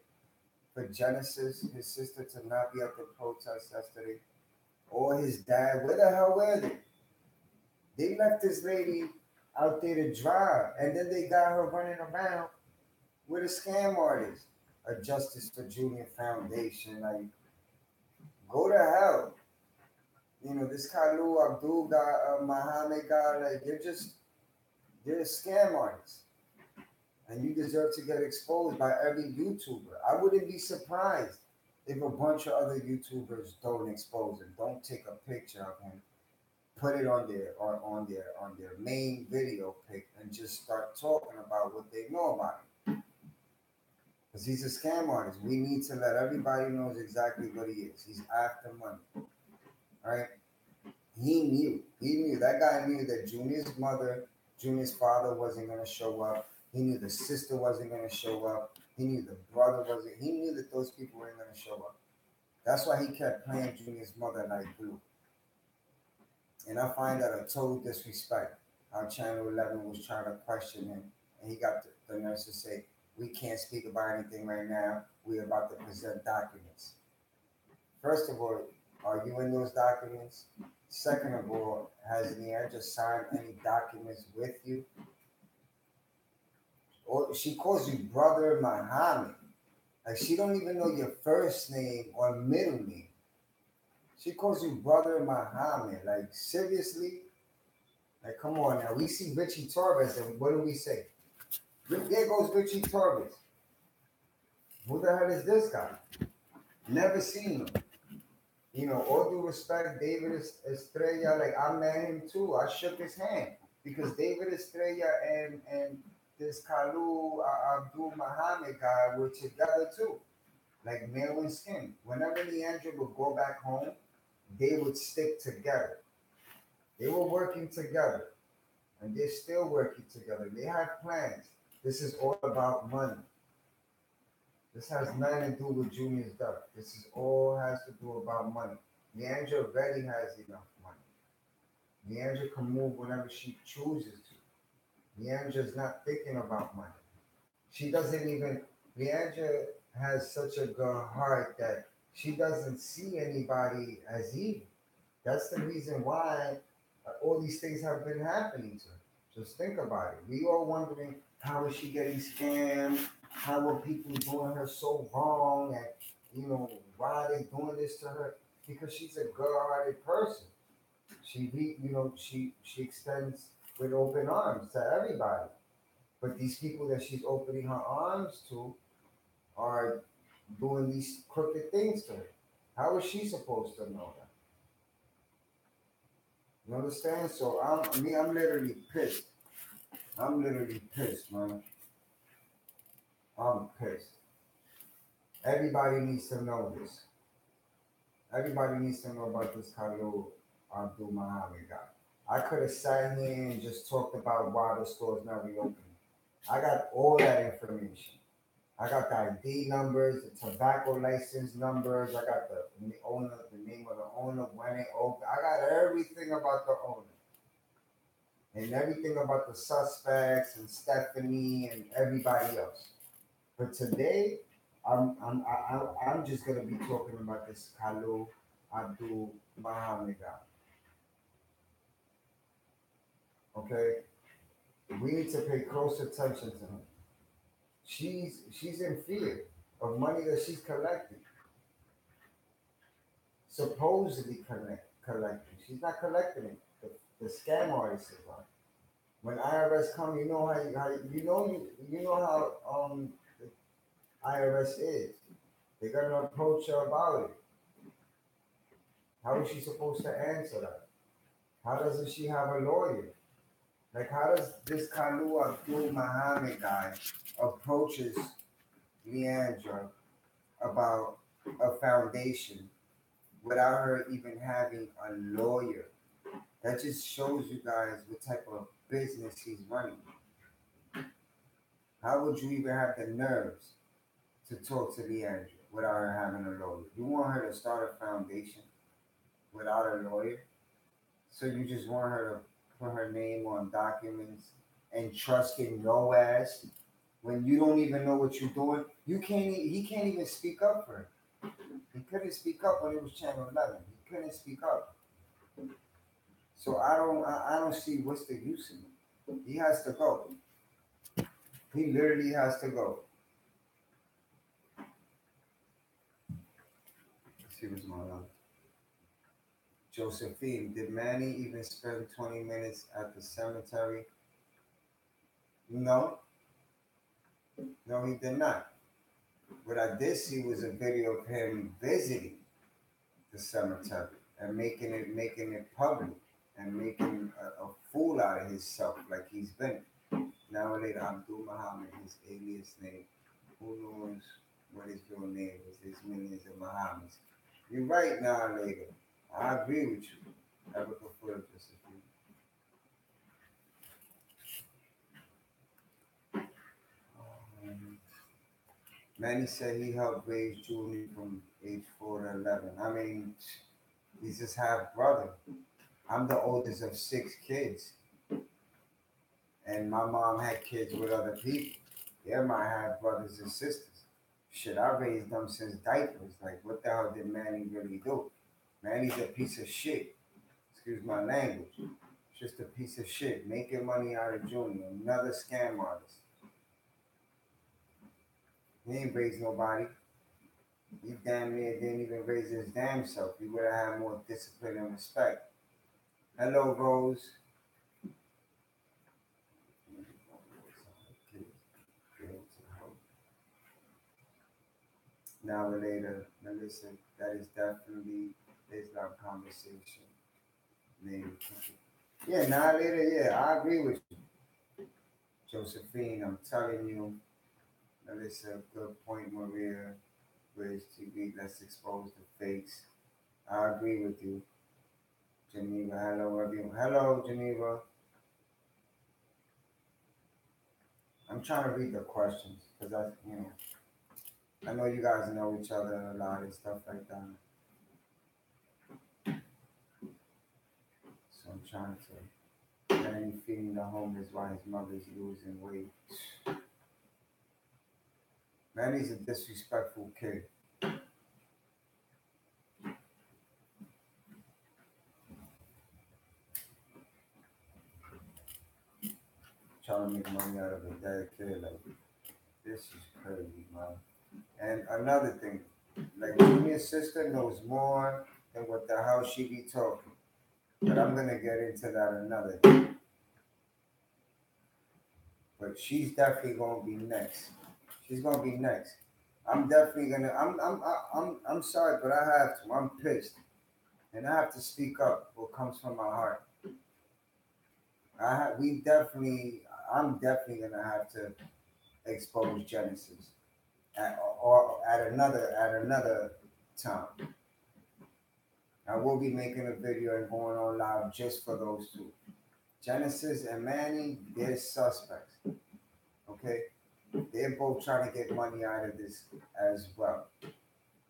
Speaker 1: For Genesis, his sister, to not be at the protest yesterday? Or his dad, where the hell were they? They left this lady out there to drive, and then they got her running around with a scam artist, a Justice for Junior Foundation. Like, go to hell. This Kalu, Abdul guy, Muhammad guy, like, they're a scam artists. And you deserve to get exposed by every YouTuber. I wouldn't be surprised if a bunch of other YouTubers don't expose him, don't take a picture of him, put it on their main video pic, and just start talking about what they know about him. Because he's a scam artist. We need to let everybody know exactly what he is. He's after money. All right? He knew. That guy knew that Junior's father wasn't going to show up. He knew the sister wasn't going to show up. He knew the brother wasn't. He knew that those people weren't going to show up. That's why he kept playing Junior's mother like glue. And I find that a total disrespect. How Channel 11 was trying to question him, and he got the nurse to say, "We can't speak about anything right now. We're about to present documents." First of all, are you in those documents? Second of all, has Leandra signed any documents with you? Or she calls you Brother Muhammad. Like, she don't even know your first name or middle name. She calls you Brother Muhammad. Like, seriously? Like, come on now. We see Richie Torres, and what do we say? There goes Richie Torres. Who the hell is this guy? Never seen him. All due respect, David Estrella, like, I met him too. I shook his hand because David Estrella and this Kalu Abdul Muhammad guy were together too, like male and skin. Whenever Leandra would go back home, they would stick together. They were working together, and they're still working together. They have plans. This is all about money. This has nothing to do with Junior's death. This is all has to do about money. Leandra already has enough money. Leandra can move whenever she chooses to. Leandra's not thinking about money. She doesn't even, Leandra has such a good heart that she doesn't see anybody as evil. That's the reason why all these things have been happening to her. Just think about it. We all wondering, how is she getting scammed? How are people doing her so wrong? And, why are they doing this to her? Because she's a good-hearted person. She extends with open arms to everybody. But these people that she's opening her arms to are doing these crooked things to her. How is she supposed to know that? You understand? So I'm literally pissed. I'm literally pissed, man. I'm pissed. Everybody needs to know this. Everybody needs to know about this Kalu Abdul Muhammad guy. I could have sat here and just talked about why the store's not reopening. I got all that information. I got the ID numbers, the tobacco license numbers. I got the owner, the name of the owner, when it opened. I got everything about the owner and everything about the suspects and Stephanie and everybody else. But today, I'm just gonna be talking about this Kalu Abdul Muhammad guy. Okay, we need to pay close attention to him. She's in fear of money that she's collecting, supposedly collecting. She's not collecting it. The scam artist is on. When IRS come, you know you know how the IRS is. They're gonna approach her about it. How is she supposed to answer that? How doesn't she have a lawyer? Like how does this Kalu Abdul Muhammad guy approaches Leandra about a foundation without her even having a lawyer? That just shows you guys what type of business he's running. How would you even have the nerves to talk to Leandra without her having a lawyer? You want her to start a foundation without a lawyer? So you just want her to put her name on documents and trust in your ass when you don't even know what you're doing? You can't. He can't even speak up for her. He couldn't speak up when it was Channel 11. He couldn't speak up. So I don't see what's the use in it. He has to go. He literally has to go. Let's see what's my love. Josephine, did Manny even spend 20 minutes at the cemetery? No. No, he did not. What I did see was a video of him visiting the cemetery and making it public and making a fool out of himself like he's been. Now later, Abdul Muhammad, his alias name. Who knows what his real name is? There's millions of Muhammads. You're right now later. I agree with you. I would prefer just a few. Manny said he helped raise Julie from age 4 to 11. I mean, he's just half brother. I'm the oldest of 6 kids, and my mom had kids with other people. They're my half brothers and sisters. Shit, I raised them since diapers. Like, what the hell did Manny really do? Manny's a piece of shit. Excuse my language. Just a piece of shit. Making money out of Junior. Another scam artist. He ain't raised nobody. He damn near didn't even raise his damn self. He would have had more discipline and respect. Hello, Rose. Now or later, now listen, that is definitely Islam conversation. Maybe. Yeah, now or later, yeah, I agree with you. Josephine, I'm telling you, now listen, good point, Maria. Bridge TV, let's expose the fakes. I agree with you. Geneva, hello everyone. Hello, Geneva. I'm trying to read the questions because I know you guys know each other a lot and stuff like that. So I'm trying to Manny feeding the homeless while his mother's losing weight. Manny's a disrespectful kid. Trying to make money out of a dead kid. Like, this is crazy, man. And another thing, like Junior's sister knows more than what the hell she be talking. But I'm gonna get into that another day. But she's definitely gonna be next. She's gonna be next. I'm definitely gonna. I'm sorry, but I have to. I'm pissed, and I have to speak up. What comes from my heart. We definitely. I'm definitely gonna have to expose Genesis or at another time. I will be making a video and going on live just for those two. Genesis and Manny, they're suspects. Okay? They're both trying to get money out of this as well.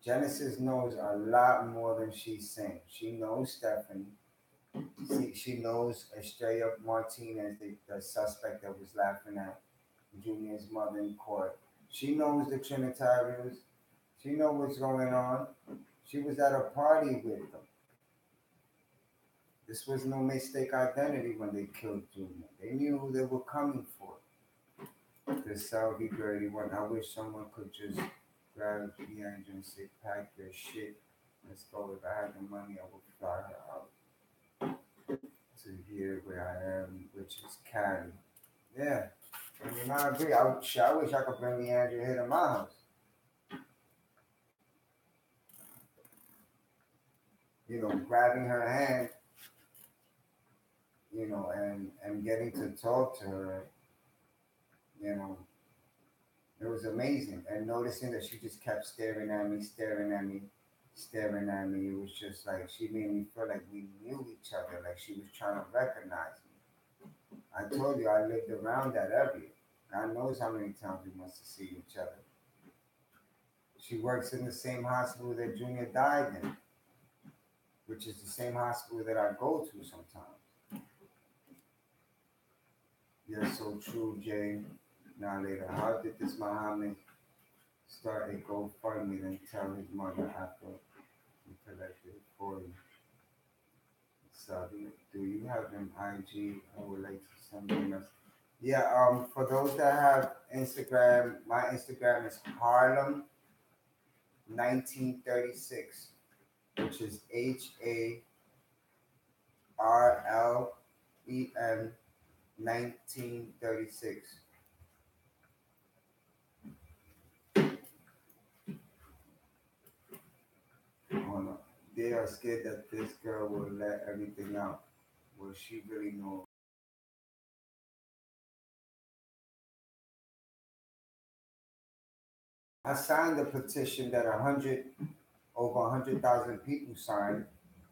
Speaker 1: Genesis knows a lot more than she's saying. She knows Stephanie. She knows Estrella Martinez, the suspect that was laughing at Junior's mother in court. She knows the Trinitarians. She knows what's going on. She was at a party with them. This was no mistake identity when they killed Junior. They knew who they were coming for. This Saudi girl, I wish someone could just grab the engine and say, pack your shit. Let's go. If I had the money, I would fly her out. where I am, which is Cali. Yeah. I mean, I agree. I wish I could bring Leandra here to my house. Grabbing her hand, and getting to talk to her, you know, it was amazing. And noticing that she just kept staring at me, staring at me, staring at me. It was just like she made me feel like we knew each other, like she was trying to recognize me. I told you I lived around that area. God knows how many times we must have seen each other. She works in the same hospital that Junior died in, which is the same hospital that I go to sometimes. You're so true, Jay. Now later, how did this Muhammad start a GoFundMe and tell his mother after he collected it for you? So, do you have an IG? I would like to send you a message. Yeah, for those that have Instagram, my Instagram is Harlem 1936, which is HARLEM 1936. Oh no. They are scared that this girl will let everything out. Will she really know? I signed a petition that over 100,000 people signed.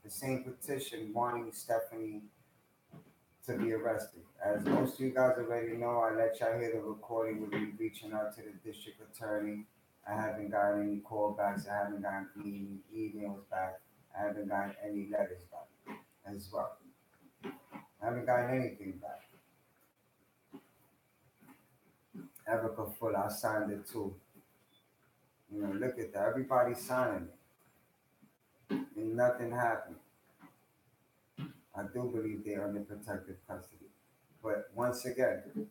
Speaker 1: The same petition wanting Stephanie to be arrested. As most of you guys already know, I let y'all hear the recording with me reaching out to the district attorney. I haven't gotten any callbacks. I haven't gotten any emails back. I haven't gotten any letters back as well. I haven't gotten anything back. Erica Full, I signed it too. Look at that. Everybody's signing it. And nothing happened. I do believe they're under protective custody. But once again,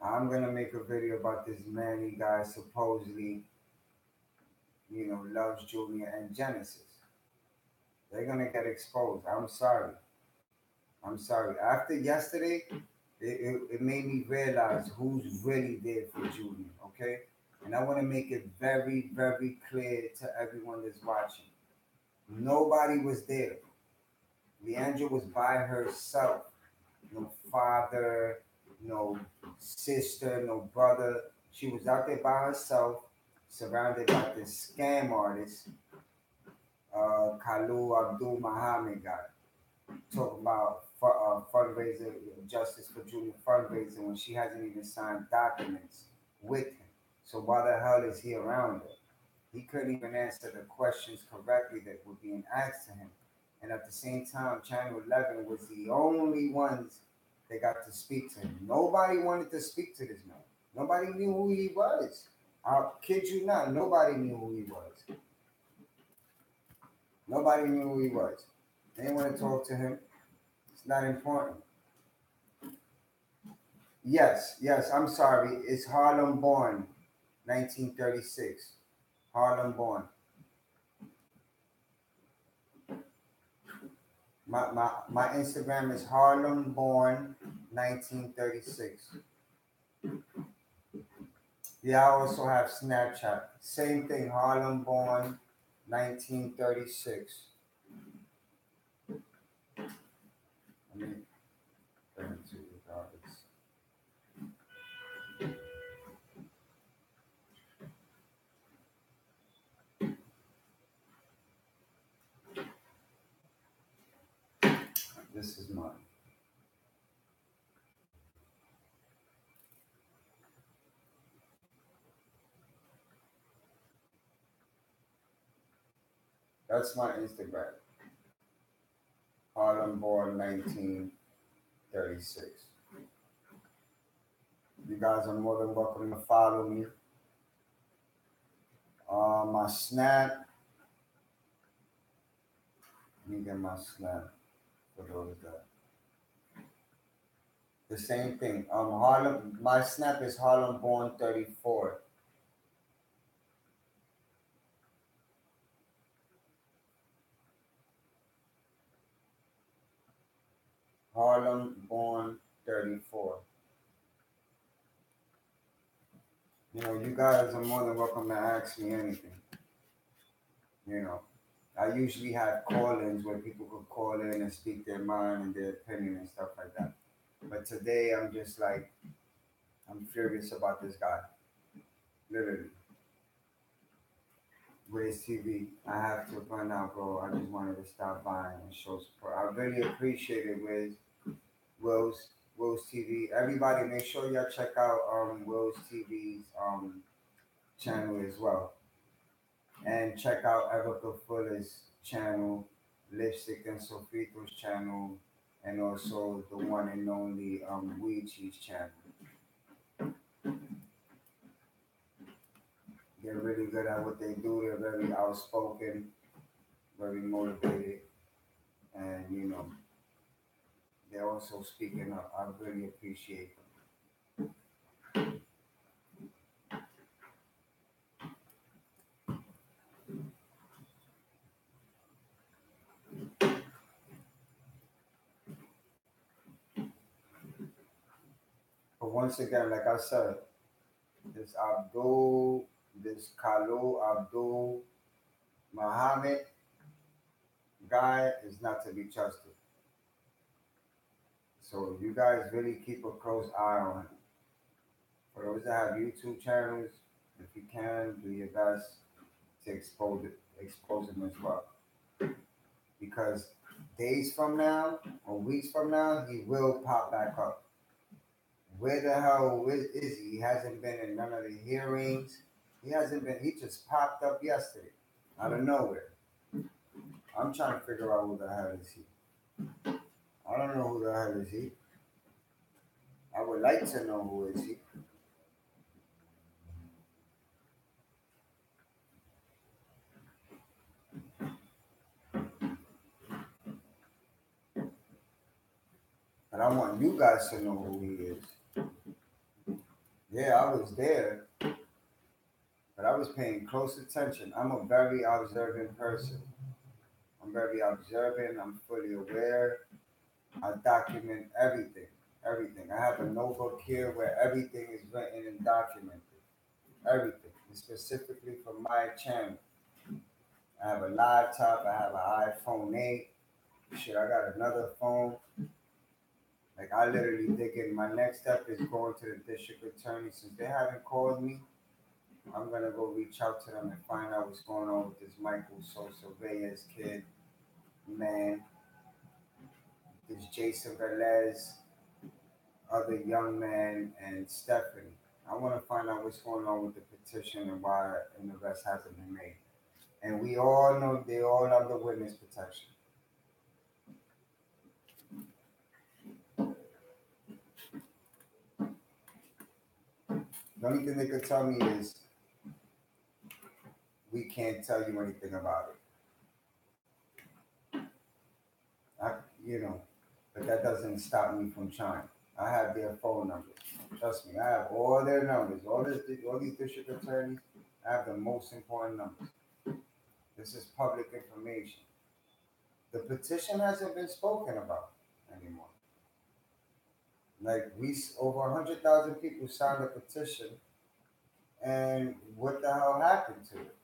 Speaker 1: I'm gonna make a video about this Manny guy supposedly, loves Julia and Genesis. They're gonna get exposed. I'm sorry. I'm sorry. After yesterday, it made me realize who's really there for Julia, okay? And I want to make it very, very clear to everyone that's watching. Nobody was there. Leandra was by herself. No father, no sister, no brother. She was out there by herself, surrounded by this scam artist, Kalu Abdul Muhammad guy, talking about fundraiser, justice for Junior fundraiser when she hasn't even signed documents with him. So why the hell is he around her? He couldn't even answer the questions correctly that were being asked to him. And at the same time, Channel 11 was the only ones that got to speak to him. Nobody wanted to speak to this man. Nobody knew who he was. I'll kid you not, nobody knew who he was. Nobody knew who he was. They didn't want to talk to him. It's not important. Yes, I'm sorry. It's Harlem born, 1936. Harlem born. My Instagram is Harlem born 1936. Yeah, I also have Snapchat. Same thing, Harlem born 1936. I mean, this is mine. That's my Instagram. Harlem born 1936. You guys are more than welcome to follow me. My Snap. Let me get my Snap for those that. The same thing. Harlem. My Snap is Harlem born 34. Harlem born 34. You guys are more than welcome to ask me anything. You know, I usually have call-ins where people could call in and speak their mind and their opinion and stuff like that. But today I'm just like, I'm furious about this guy. Literally. Raise TV. I have to run out, bro. I just wanted to stop by and show support. I really appreciate it, Will's Will's TV. Everybody, make sure y'all check out Will's TV's channel as well, and check out Erica Fuller's channel, Lipstick and Sofrito's channel, and also the one and only Weed Cheese channel. They're really good at what they do. They're very outspoken, very motivated, and they're also speaking up. I really appreciate them. But once again, like I said, this Abdul, this Kalu Abdul Muhammad guy is not to be trusted. So you guys really keep a close eye on him. For those that have YouTube channels, if you can, do your best to expose him as well. Because days from now or weeks from now, he will pop back up. Where the hell is he? He hasn't been in none of the hearings. He hasn't been. He just popped up yesterday, out of nowhere. I'm trying to figure out who the hell is he. I don't know who the hell is he. I would like to know who is he. But I want you guys to know who he is. Yeah, I was there, but I was paying close attention. I'm a very observant person. I'm very observant. I'm fully aware. I document everything. Everything. I have a notebook here where everything is written and documented. Everything. Specifically for my channel. I have a laptop. I have an iPhone 8. Shit, I got another phone. Like, I literally thinking my next step is going to the district attorney. Since they haven't called me, I'm gonna go reach out to them and find out what's going on with this Michael Sosa Reyes kid, man, this Jason Velez, other young man, and Stephanie. I want to find out what's going on with the petition and why an arrest hasn't been made. And we all know they all under witness protection. The only thing they could tell me is we can't tell you anything about it. But that doesn't stop me from trying. I have their phone numbers. Trust me, I have all their numbers. All these district attorneys, I have the most important numbers. This is public information. The petition hasn't been spoken about anymore. Like over 100,000 people signed a petition, and what the hell happened to it?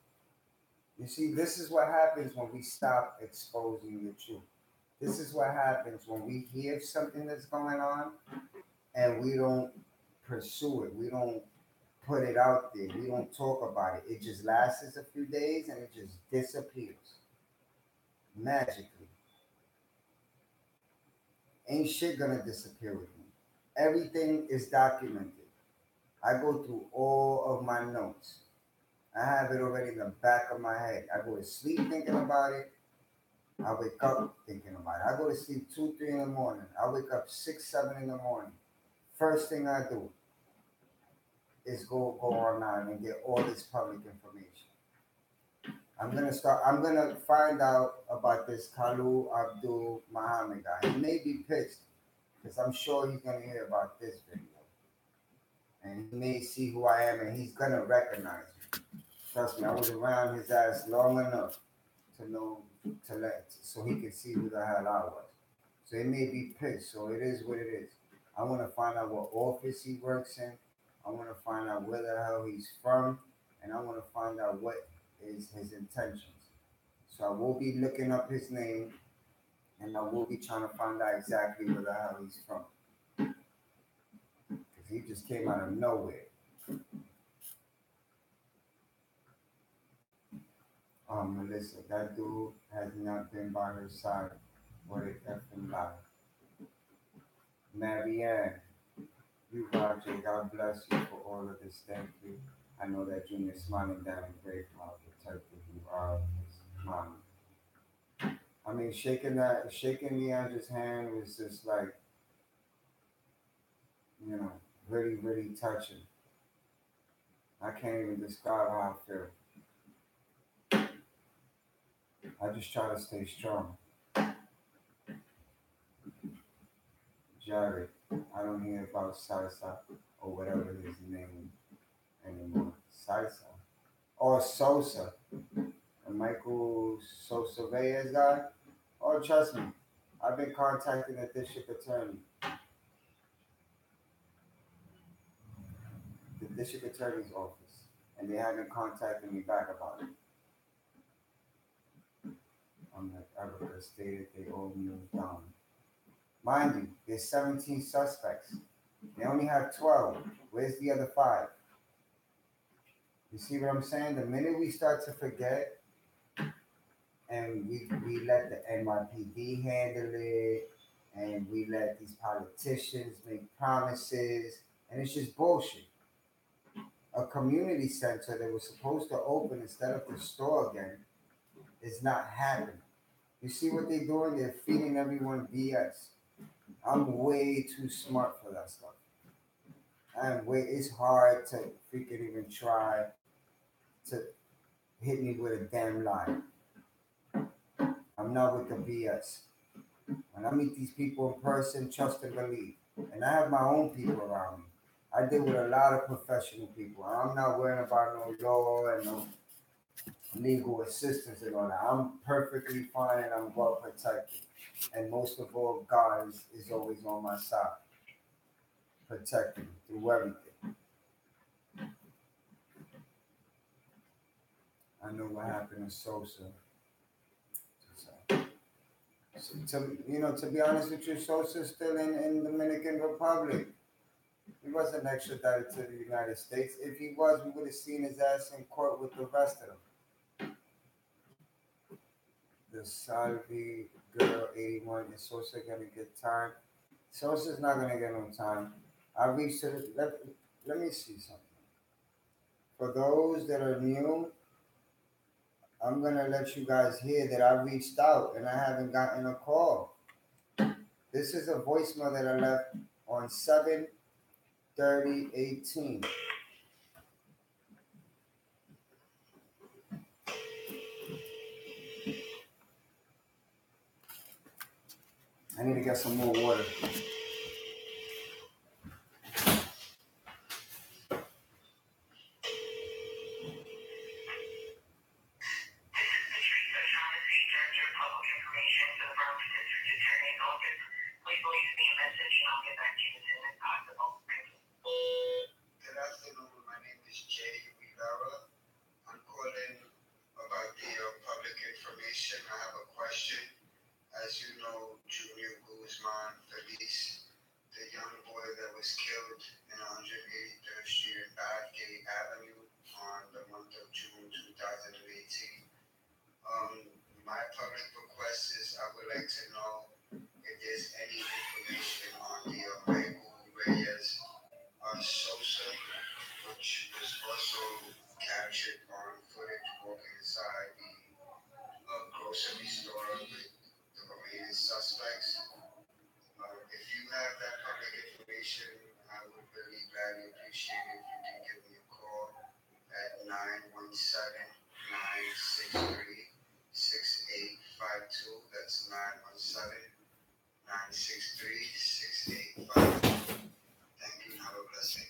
Speaker 1: You see, this is what happens when we stop exposing the truth. This is what happens when we hear something that's going on and we don't pursue it. We don't put it out there. We don't talk about it. It just lasts a few days and it just disappears magically. Ain't shit gonna disappear with me. Everything is documented. I go through all of my notes. I have it already in the back of my head. I go to sleep thinking about it. I wake up thinking about it. I go to sleep 2, 3 in the morning. I wake up 6, 7 in the morning. First thing I do is go online and get all this public information. I'm gonna find out about this Kalu Abdul Muhammad guy. He may be pissed because I'm sure he's gonna hear about this video. And he may see who I am and he's gonna recognize me. Trust me, I was around his ass long enough to know so he could see who the hell I was. So it may be pissed. So it is what it is. I want to find out what office he works in. I want to find out where the hell he's from, and I want to find out what is his intentions. So I will be looking up his name, and I will be trying to find out exactly where the hell he's from, because he just came out of nowhere. Melissa, that dude has not been by her side. What a effing lie. Marianne, you Roger, God bless you for all of this. Thank you. I know that Junior smiling down and grateful how protective you are of his mom. I mean, shaking Leandra's hand was just like, you know, really, really touching. I can't even describe how I feel. I just try to stay strong. Jared, I don't hear about Salsa or whatever his name anymore. Salsa. Or Sosa. Michael Sosa Reyes guy. Oh, trust me. I've been contacting the district attorney. The district attorney's office. And they haven't contacted me back about it. I'm like, Erica stated they all moved down. Mind you, there's 17 suspects. They only have 12. Where's the other 5? You see what I'm saying? The minute we start to forget and we let the NYPD handle it and we let these politicians make promises, and it's just bullshit. A community center that was supposed to open instead of the store again is not happening. You see what they're doing? They're feeding everyone BS. I'm way too smart for that stuff. It's hard to freaking even try to hit me with a damn lie. I'm not with the BS. When I meet these people in person, trust and believe. And I have my own people around me. I deal with a lot of professional people. I'm not worrying about no law and no legal assistance and all that. I'm perfectly fine and I'm well protected. And most of all, God is always on my side, protecting me through everything. I know what happened to Sosa. So, to be honest with you, Sosa's still in Dominican Republic. He wasn't extradited to the United States. If he was, we would have seen his ass in court with the rest of them. The Salvi girl 81, is Sosa gonna get time? Sosa's not gonna get no time. I reached to let me see something. For those that are new, I'm gonna let you guys hear that I reached out and I haven't gotten a call. This is a voicemail that I left on 7/30/18. I need to get some more water. I have a question. As you know, Junior Guzman Feliz, the young boy that was killed in 183rd Street and Badgate Avenue on the month of June 2018. My public request is I would like to know if there's any information on the Michael Reyes Sosa, which was also captured on footage walking inside the grocery store with the remaining suspects. If you have that public information, I would really gladly appreciate it if you can give me a call at 917-963-6852. That's 917-963-6852. Thank you and have a blessed day.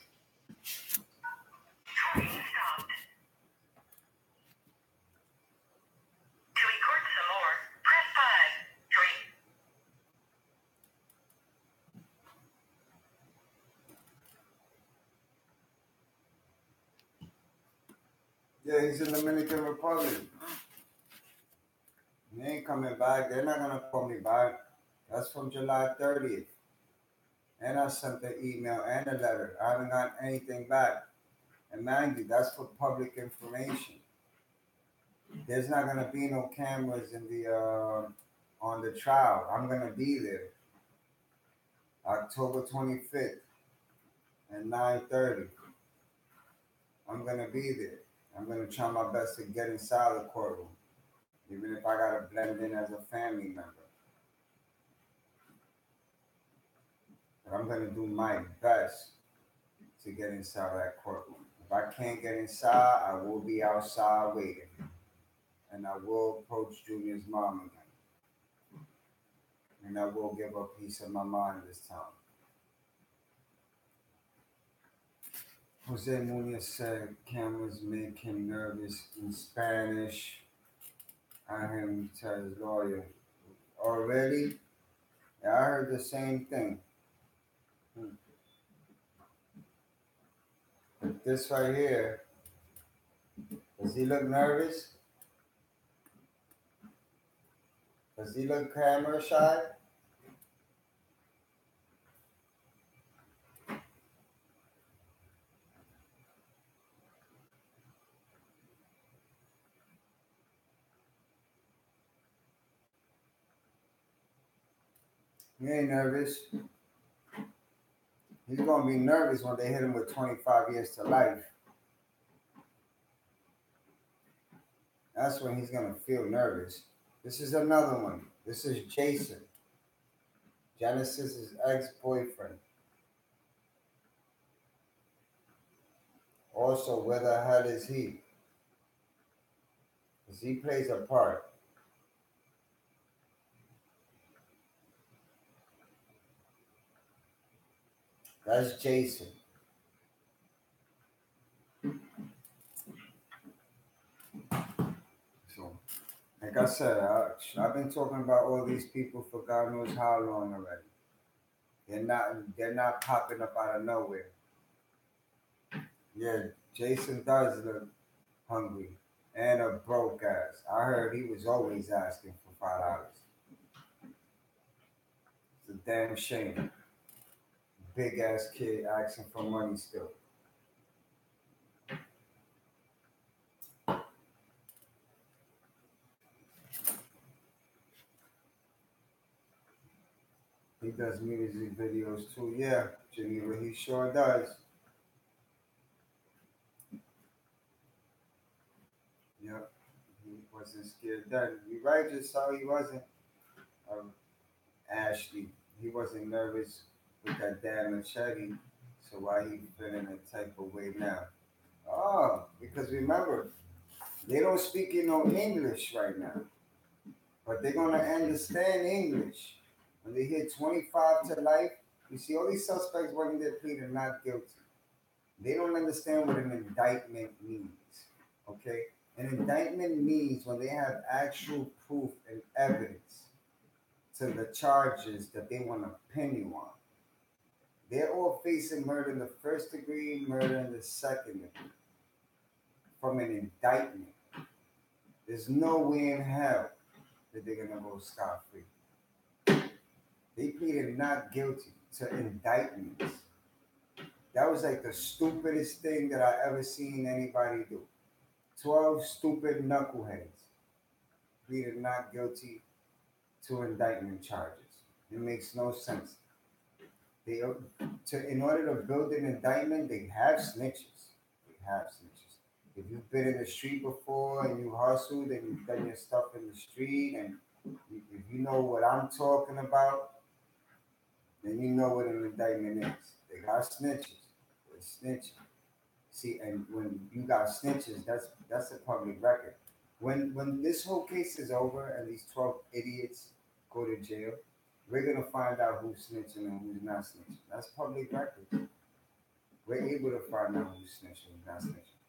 Speaker 1: To record some more, press 5. 3. Yeah, he's in the Dominican Republic. He ain't coming back. They're not gonna call me back. That's from July 30th. And I sent the email and the letter. I haven't got anything back. And mind you, that's for public information. There's not gonna be no cameras in the on the trial. I'm gonna be there October 25th at 9:30. I'm gonna be there. I'm gonna try my best to get inside the courtroom, even if I gotta blend in as a family member. But I'm gonna do my best to get inside that courtroom. If I can't get inside, I will be outside waiting, and I will approach Junior's mom again, and I will give her peace of my mind this time. Jose Munoz said cameras make him nervous in Spanish. I heard him tell his lawyer. Already? Yeah, I heard the same thing. But this right here, does he look nervous? Does he look camera shy? He ain't nervous. He's gonna be nervous when they hit him with 25 years to life. That's when he's gonna feel nervous. This is another one. This is Jason, Genesis's ex-boyfriend. Also, where the hell is he? Because he plays a part. That's Jason. So, like I said, I've been talking about all these people for God knows how long already. They're not popping up out of nowhere. Yeah, Jason does look hungry and a broke ass. I heard he was always asking for $5. It's a damn shame. Big ass kid asking for money still. He does music videos too. Yeah, Geneva, he sure does. Yep. He wasn't scared then. You right, just how he wasn't. Um, Ashley, he wasn't nervous with that damn machete. So why he feeling a type of way now? Oh, because remember, they don't speak in no English right now, but they're gonna understand English when they hit 25 to life. You see, all these suspects when they're pleading not guilty, they don't understand what an indictment means. Okay, an indictment means when they have actual proof and evidence to the charges that they want to pin you on. They're all facing murder in the first degree, murder in the second degree from an indictment. There's no way in hell that they're gonna go scot free. They pleaded not guilty to indictments. That was like the stupidest thing that I ever seen anybody do. 12 stupid knuckleheads pleaded not guilty to indictment charges. It makes no sense. They in order to build an indictment, they have snitches. They have snitches. If you've been in the street before and you hustled and you've done your stuff in the street, and if you know what I'm talking about, then you know what an indictment is. They got snitches. They're snitching. See, and when you got snitches, that's a public record. When this whole case is over and these 12 idiots go to jail, we're gonna find out who's snitching and who's not snitching. That's public record. We're able to find out who's snitching and not snitching.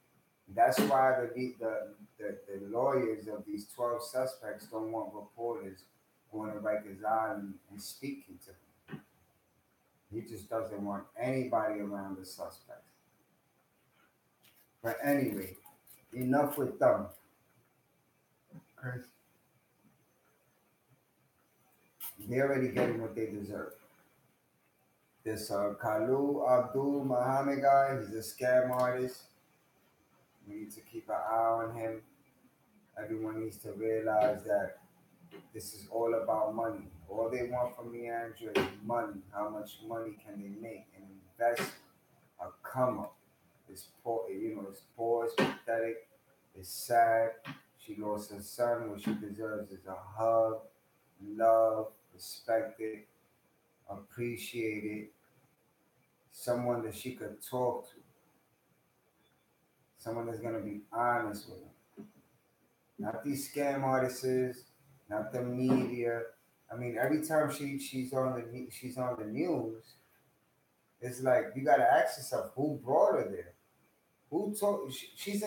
Speaker 1: That's why the lawyers of these 12 suspects don't want reporters going to Rikers Island and speaking to them. He just doesn't want anybody around the suspects. But anyway, enough with them. 'Cause they already getting what they deserve. This Kalu Abdul Muhammad guy, he's a scam artist. We need to keep an eye on him. Everyone needs to realize that this is all about money. All they want from me, Andrew, is money. How much money can they make and invest a come up? It's poor, it's poor, it's pathetic, it's sad. She lost her son. What she deserves is a hug, love, respected, appreciated, someone that she could talk to, someone that's gonna be honest with her. Not these scam artists, not the media. I mean, every time she's on the news, it's like you gotta ask yourself who brought her there. Who told? She's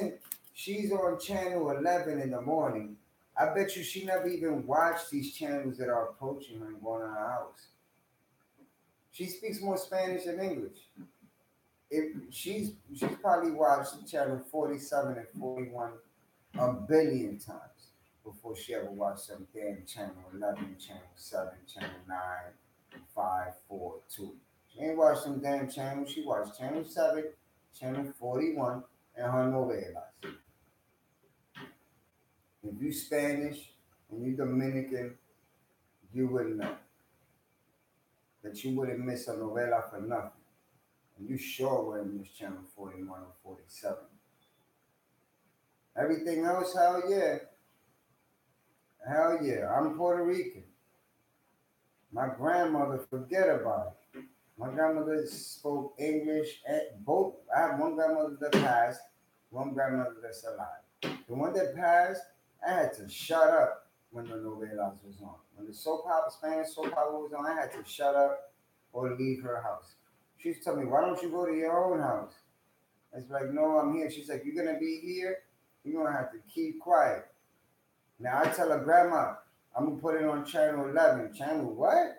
Speaker 1: on channel 11 in the morning. I bet you she never even watched these channels that are approaching her and going to her house. She speaks more Spanish than English. If she's probably watched channel 47 and 41 a billion times before she ever watched some damn channel 11, channel 7, channel 9, 5, 4, 2. She ain't watched some damn channels. She watched channel 7, channel 41, and her novelas. If you Spanish and you Dominican, you would know that you wouldn't miss a novela for nothing. And you sure wouldn't miss channel 41 or 47. Everything else, hell yeah. Hell yeah. I'm Puerto Rican. My grandmother, forget about it. My grandmother spoke English at both. I have one grandmother that passed, one grandmother that's alive. The one that passed, I had to shut up when the novelas was on. When the soap opera, Spanish soap opera was on, I had to shut up or leave her house. She used to tell me, why don't you go to your own house? I was like, no, I'm here. She's like, you're going to be here? You're going to have to keep quiet. Now I tell her, grandma, I'm going to put it on channel 11. Channel what?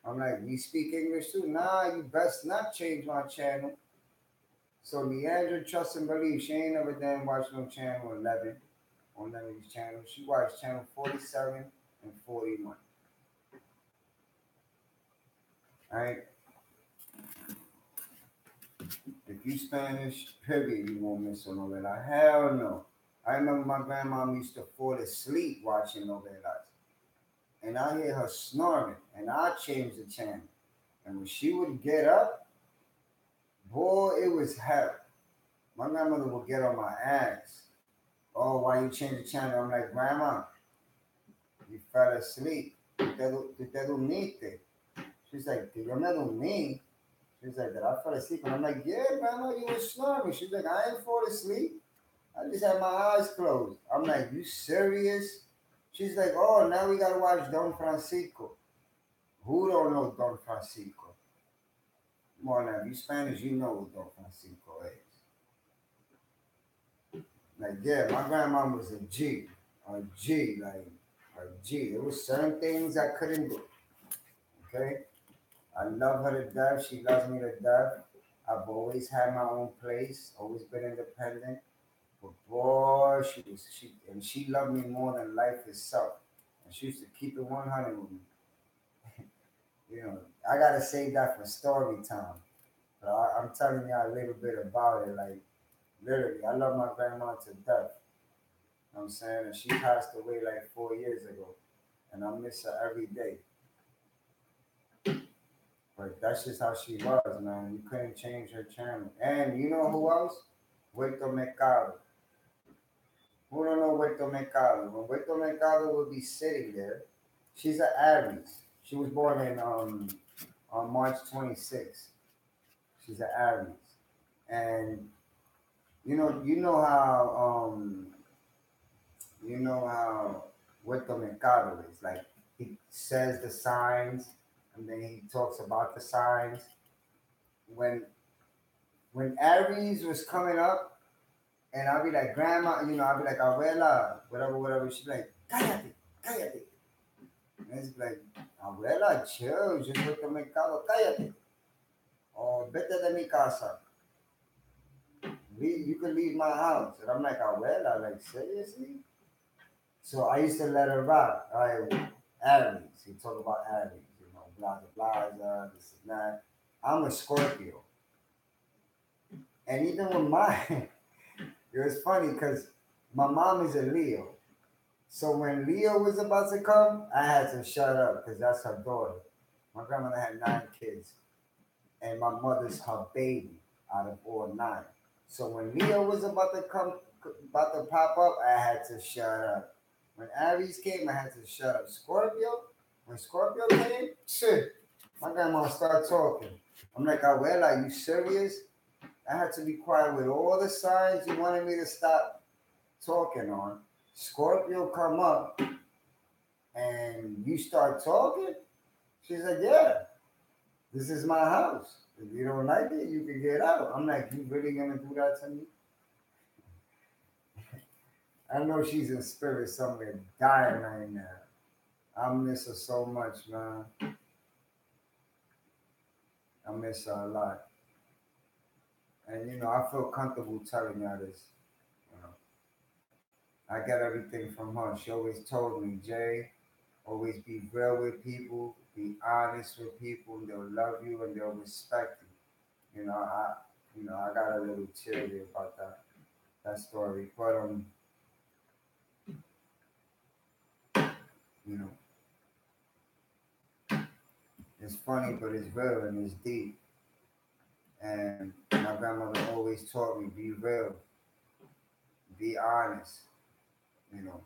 Speaker 1: I'm like, you speak English too? Nah, you best not change my channel. So Leandra trusts and believes. She ain't never done watch no channel 11 on none of these channels. She watched channel 47 and 41. Alright? If you Spanish, period, you won't miss a novela. Hell no. I remember my grandmom used to fall asleep watching novelas. And I hear her snoring, and I change the channel. And when she would get up, boy, it was hell. My grandmother would get on my ass. Oh, why you change the channel? I'm like, Grandma, you fell asleep. Tú te dormiste. She's like, que yo me dormí. She's like, that I fell asleep. And I'm like, yeah, Grandma, you were snoring. She's like, I ain't fall asleep. I just had my eyes closed. I'm like, you serious? She's like, oh, now we gotta watch Don Francisco. Who don't know Don Francisco? Come on now, if you Spanish, you know what Don Francisco is. Like, yeah, my grandma was a G. A G, like a G. There was certain things I couldn't do. Okay? I love her to death. She loves me to death. I've always had my own place, always been independent. But boy, she loved me more than life itself. And she used to keep it 100 with me. You know, I gotta save that for story time. But I'm telling you a little bit about it. Like literally, I love my grandma to death. You know what I'm saying? And she passed away like 4 years ago. And I miss her every day. But that's just how she was, man. You couldn't change her channel. And you know who else? Puerto Mercado. Who don't know Puerto Mercado? When Puerto Mercado will be sitting there, she's an Aries. She was born in on March 26th. She's an Aries. And you know how Puerto Mercado is. Like he says the signs and then he talks about the signs. When when Aries was coming up, and I'll be like, Grandma, I'll be like, Abuela, whatever, whatever. She'd be like, Cállate, cállate. And it's like, Abuela, chill, just go to mercado, cállate. Or vete de mi casa. You can leave my house. And I'm like, Abuela, like, seriously? So I used to let her rock. All right, Aries. He talk about Aries, blah, blah, blah, this and that. I'm a Scorpio. And even with mine, it was funny because my mom is a Leo. So when Leo was about to come, I had to shut up because that's her daughter. My grandmother had 9 kids, and my mother's her baby out of all 9. So when Leo was about to come, about to pop up, I had to shut up. When Aries came, I had to shut up. Scorpio, when Scorpio came, shit, my grandma started talking. I'm like, Abuela, are you serious? I had to be quiet with all the signs you wanted me to stop talking on. Scorpio come up and you start talking? She's like, yeah, this is my house. If you don't like it, you can get out. I'm like, you really gonna do that to me? I know she's in spirit somewhere dying right now. I miss her so much, man. I miss her a lot. And I feel comfortable telling y'all this. You know, I got everything from her. She always told me, Jay, always be real with people, be honest with people, and they'll love you and they'll respect you. I got a little teary about that story. But you know, it's funny, but it's real and it's deep. And my grandmother always taught me, be real, be honest. You know,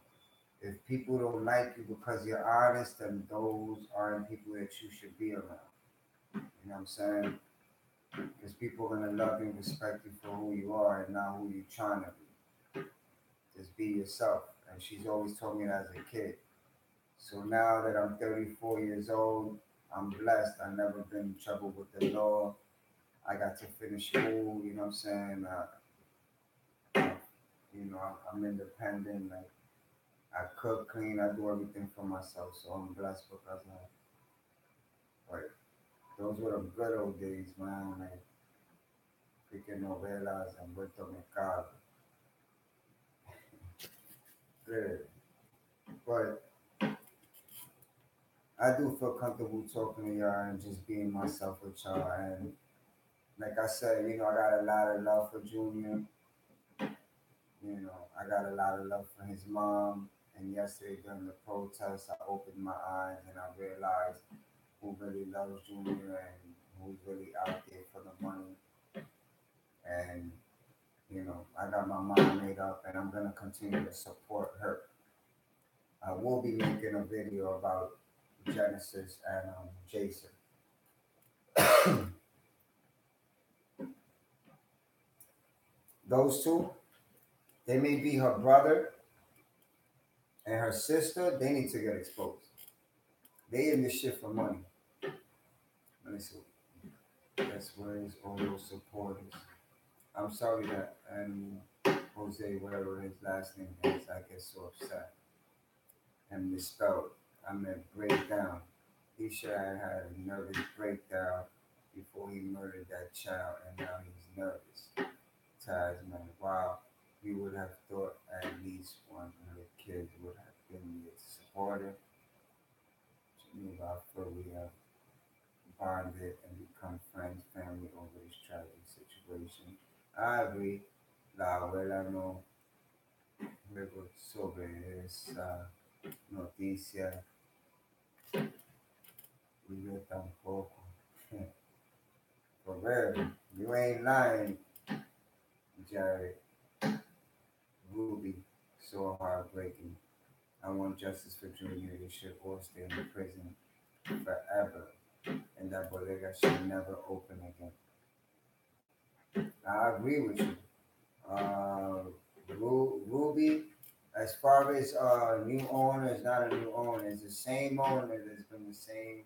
Speaker 1: if people don't like you because you're honest, then those aren't people that you should be around. You know what I'm saying? Because people are gonna love you and respect you for who you are and not who you're trying to be. Just be yourself. And she's always told me that as a kid. So now that I'm 34 years old, I'm blessed. I've never been in trouble with the law. I got to finish school, you know what I'm saying? I'm independent. Like, I cook, clean, I do everything for myself. So I'm blessed because of that. But those were the good old days, man. Like, freaking novelas and Puerto Mercado. Good. But I do feel comfortable talking to y'all and just being myself with y'all. And like I said, I got a lot of love for Junior. I got a lot of love for his mom. And yesterday during the protest, I opened my eyes and I realized who really loves Junior and who's really out there for the money. And, I got my mind made up and I'm going to continue to support her. I will be making a video about Genesis and Jason. Those two, they may be her brother and her sister. They need to get exposed. They in this shit for money. Let me see. That's where his all those supporters. I'm sorry that Jose, whatever his last name is, I get so upset and misspelled. I meant breakdown. He should have had a nervous breakdown before he murdered that child, and now he's nervous. Man, wow, you would have thought at least one of the kids would have been supportive. I feel we have bonded and become friends, family over this tragic situation. I agree. La abuela no luego sobre esa noticia y yo tampoco. For real, you ain't lying, Jared. Ruby, so heartbreaking. I want justice for Junior. He should all stay in the prison forever, and that bodega should never open again. I agree with you. Uh, Ruby, as far as new owner, is not a new owner. It's the same owner that's been the same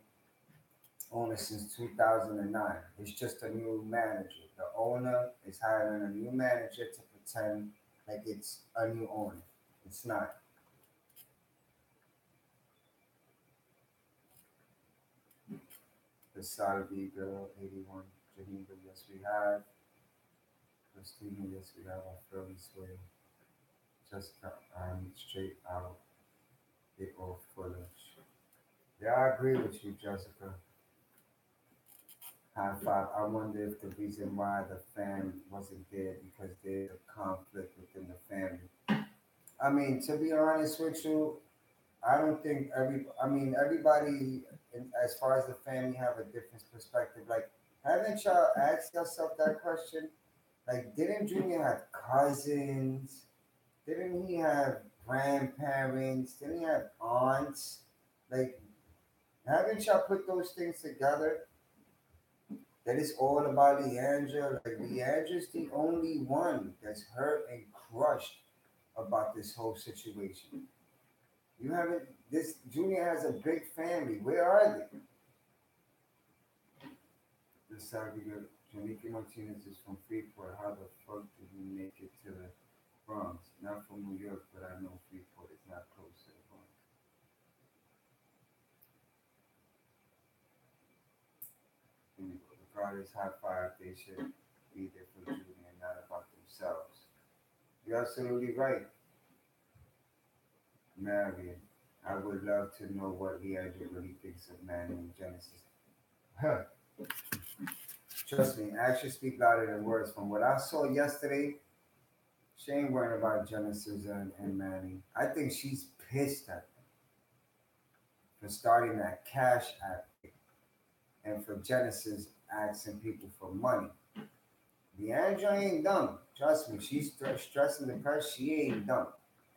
Speaker 1: owner since 2009. It's just a new manager. The owner is hiring a new manager to pretend like it's a new owner. It's not. The Salvi girl, 81, Geneva, yes, we have. Christina, yes, we have our Philly sway. Jessica, I'm straight out. They all foolish. Yeah, I agree with you, Jessica. High five. I wonder if the reason why the fam wasn't there because there's a conflict within the family. I mean, to be honest with you, I don't think everybody, as far as the family, have a different perspective. Like, haven't y'all asked yourself that question? Like, didn't Junior have cousins? Didn't he have grandparents? Didn't he have aunts? Like, haven't y'all put those things together? That it's all about Leandra. Like, Leandra's the only one that's hurt and crushed about this whole situation. You haven't. This Junior has a big family. Where are they? This Saturday, Janika Martinez is from Freeport. How the fuck did you make it to the Bronx? Not from New York, but I know Freeport is not close to the Bronx. Regardless how far they should be there for Junior and not about themselves. You're absolutely right, Marion. I would love to know what Leandra really thinks of Manny and Genesis. Huh. Trust me, actions speak louder than words. From what I saw yesterday, she ain't worrying about Genesis and Manny. I think she's pissed at them for starting that cash app and for Genesis asking people for money. Leandra ain't dumb. Trust me, she's stressing the press. She ain't dumb.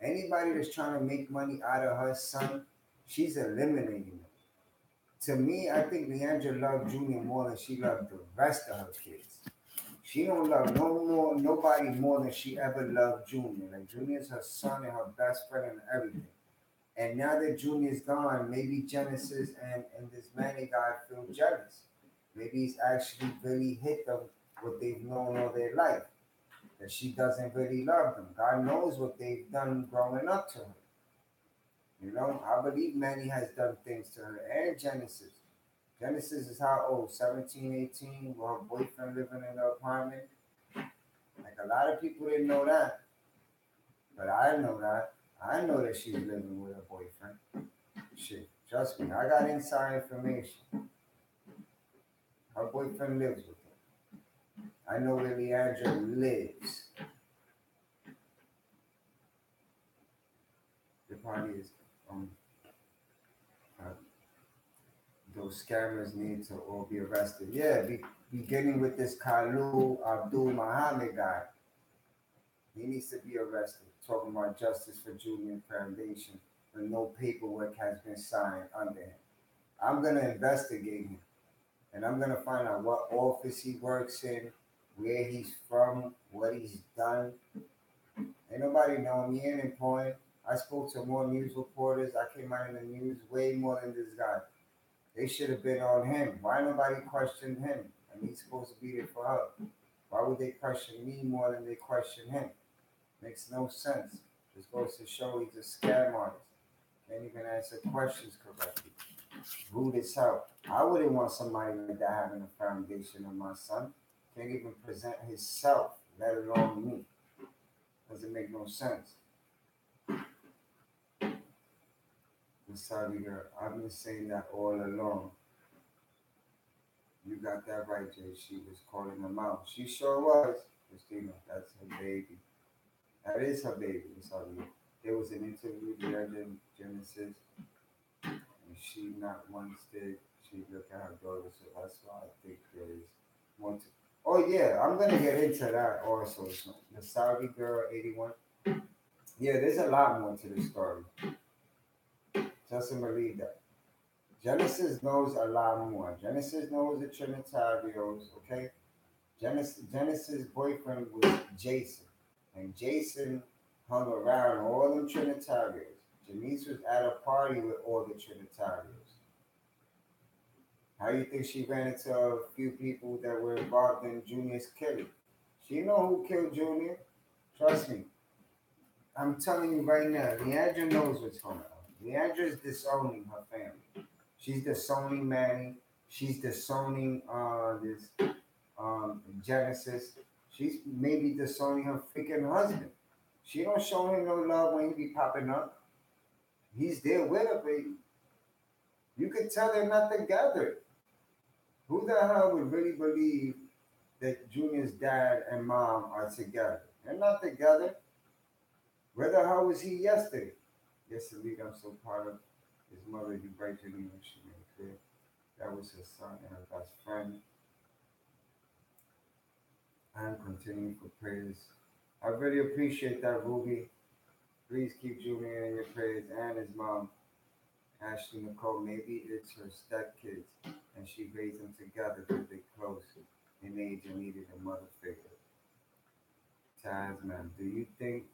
Speaker 1: Anybody that's trying to make money out of her son, she's eliminating them. To me, I think Leandra loved Junior more than she loved the rest of her kids. She don't love nobody more than she ever loved Junior. Like Junior's her son and her best friend and everything. And now that Junior's gone, maybe Genesis and this Manny guy feel jealous. Maybe he's actually really hit them what they've known all their life. That she doesn't really love them. God knows what they've done growing up to her. You know, I believe Manny has done things to her and Genesis. Genesis is how old? 17, 18, with her boyfriend living in the apartment. Like a lot of people didn't know that, but I know that. I know that she's living with her boyfriend. Shit, trust me, I got inside information. Her boyfriend lives with her. I know where Leandra lives. The party is uh, those scammers need to all be arrested. Yeah, beginning with this Kalu Abdul Muhammad guy. He needs to be arrested. Talking about justice for Julian Foundation when no paperwork has been signed under him. I'm gonna investigate him and I'm gonna find out what office he works in, where he's from, what he's done. Ain't nobody know me in point. I spoke to more news reporters. I came out in the news way more than this guy. They should have been on him. Why nobody questioned him? And he's supposed to be there for her. Why would they question me more than they question him? Makes no sense. Just goes to show he's a scam artist. Can't even answer questions correctly. Rude as hell. I wouldn't want somebody like that having a foundation on my son. Can't even present himself, let alone me. Doesn't make no sense. I'm sorry, girl. I've been saying that all along. You got that right, Jay. She was calling him out. She sure was. Christina, that's her baby. That is her baby. I'm sorry. There was an interview there in Genesis, and she not once did she look at her daughter. So that's why I think there is more to. Oh yeah, I'm gonna get into that also. So the Saudi girl, 81. Yeah, there's a lot more to the story. Just believe that. Genesis knows a lot more. Genesis knows the Trinitarios, okay? Genesis' boyfriend was Jason. And Jason hung around all them Trinitarios. Janice was at a party with all the Trinitarios. How you think she ran into a few people that were involved in Junior's killing? She know who killed Junior. Trust me. I'm telling you right now, Leandra knows what's going on. Leandra is disowning her family. She's disowning Manny. She's disowning this Genesis. She's maybe disowning her freaking husband. She don't show him no love when he be popping up. He's there with her, baby. You could tell they're not together. Who the hell would really believe that Junior's dad and mom are together? They're not together. Where the hell was he yesterday? Yesterday, I'm so proud of his mother. You bright to me when she made it clear. That was his son and her best friend. I'm continuing for prayers. I really appreciate that, Ruby. Please keep Junior in your prayers and his mom, Ashley Nicole. Maybe it's her stepkids and she raised them together because they close in age and needed a mother figure. Tasman, do you think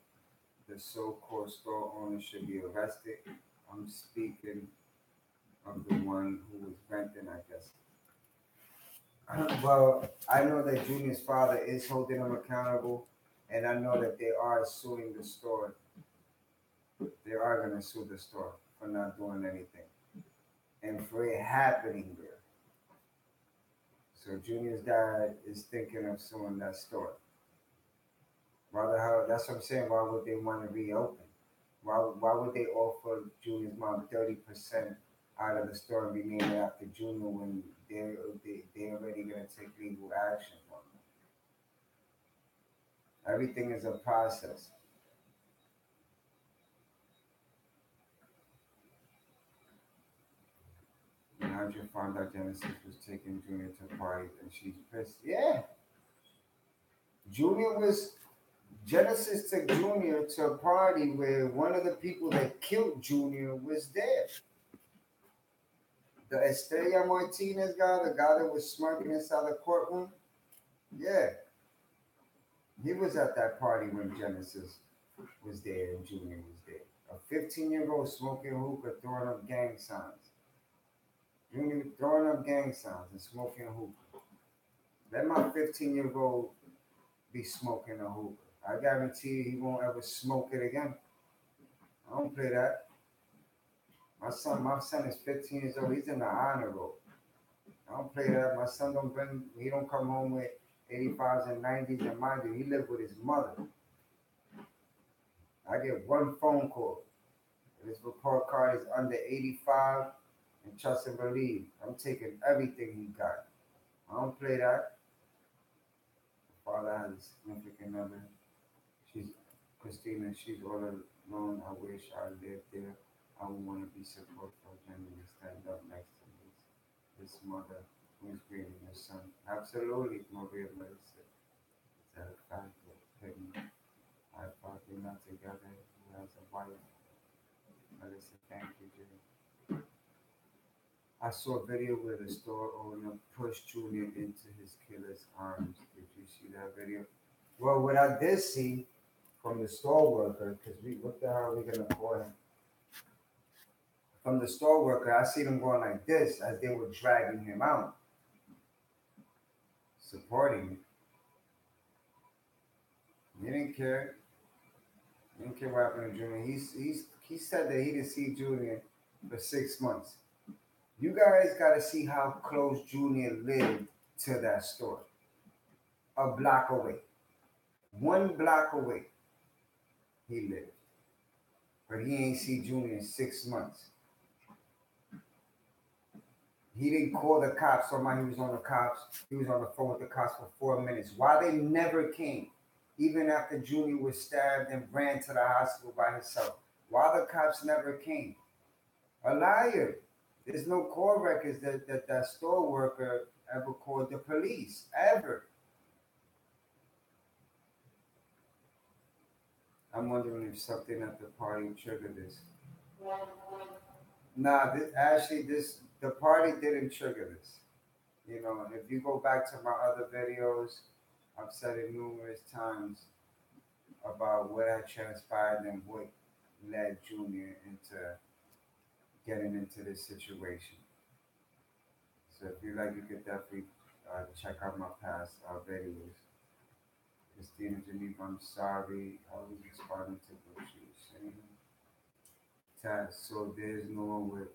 Speaker 1: the so-called store owner should be arrested? I'm speaking of the one who was renting, I guess. Well, I know that Junior's father is holding him accountable, and I know that they are suing the store. They are going to sue the store for not doing anything and for it happening there. So Junior's dad is thinking of suing that store. Why the hell? That's what I'm saying. Why would they want to reopen? Why would they offer Junior's mom 30% out of the store and rename it after Junior when they already gonna take legal action on them? Everything is a process. And Andrea found out Genesis was taking Junior to parties and she's pissed. Yeah, Junior was Genesis took Junior to a party where one of the people that killed Junior was there. The Estrella Martinez guy, the guy that was smirking inside the courtroom, yeah, he was at that party when Genesis was there and Junior was there. A 15-year-old smoking hookah, throwing up gang signs. Junior throwing up gang signs and smoking hookah. Let my 15-year-old be smoking a hookah. I guarantee you he won't ever smoke it again. I don't play that. My son is 15 years old. He's in the honor roll. I don't play that. My son don't bring. He don't come home with 85s and 90s. And mind you, he lived with his mother. I get one phone call. His report card is under 85, and trust and believe, I'm taking everything he got. I don't play that. Father has a significant other. She's Christina. She's all alone. I wish I lived there. I would want to be supportive for him and stand up next to his mother who is grieving her son. Absolutely, Maria Melissa. It's a fact that him. I thought they're not together. He has a wife. Melissa, thank you, Jay. I saw a video where the store owner pushed Junior into his killer's arms. Did you see that video? Well, what I did see from the store worker, because what the hell are we gonna call him? From the store worker, I see them going like this as they were dragging him out, supporting him. He didn't care. He didn't care what happened to Junior. He said that he didn't see Junior for 6 months. You guys got to see how close Junior lived to that store. A block away. 1 block away he lived. But he ain't see Junior in 6 months. He didn't call the cops. Somebody he was on the cops. He was on the phone with the cops for 4 minutes. Why they never came, even after Junior was stabbed and ran to the hospital by himself. Why the cops never came? A liar. There's no call records that store worker ever called the police, ever. I'm wondering if something at the party triggered this. Nah, the party didn't trigger this. You know, if you go back to my other videos, I've said it numerous times about what had transpired and what led Junior into getting into this situation. So if you like, you could definitely check out my past videos. Christina Geneva, I'm sorry. I was responding to what she was saying. Taz, so there's no one with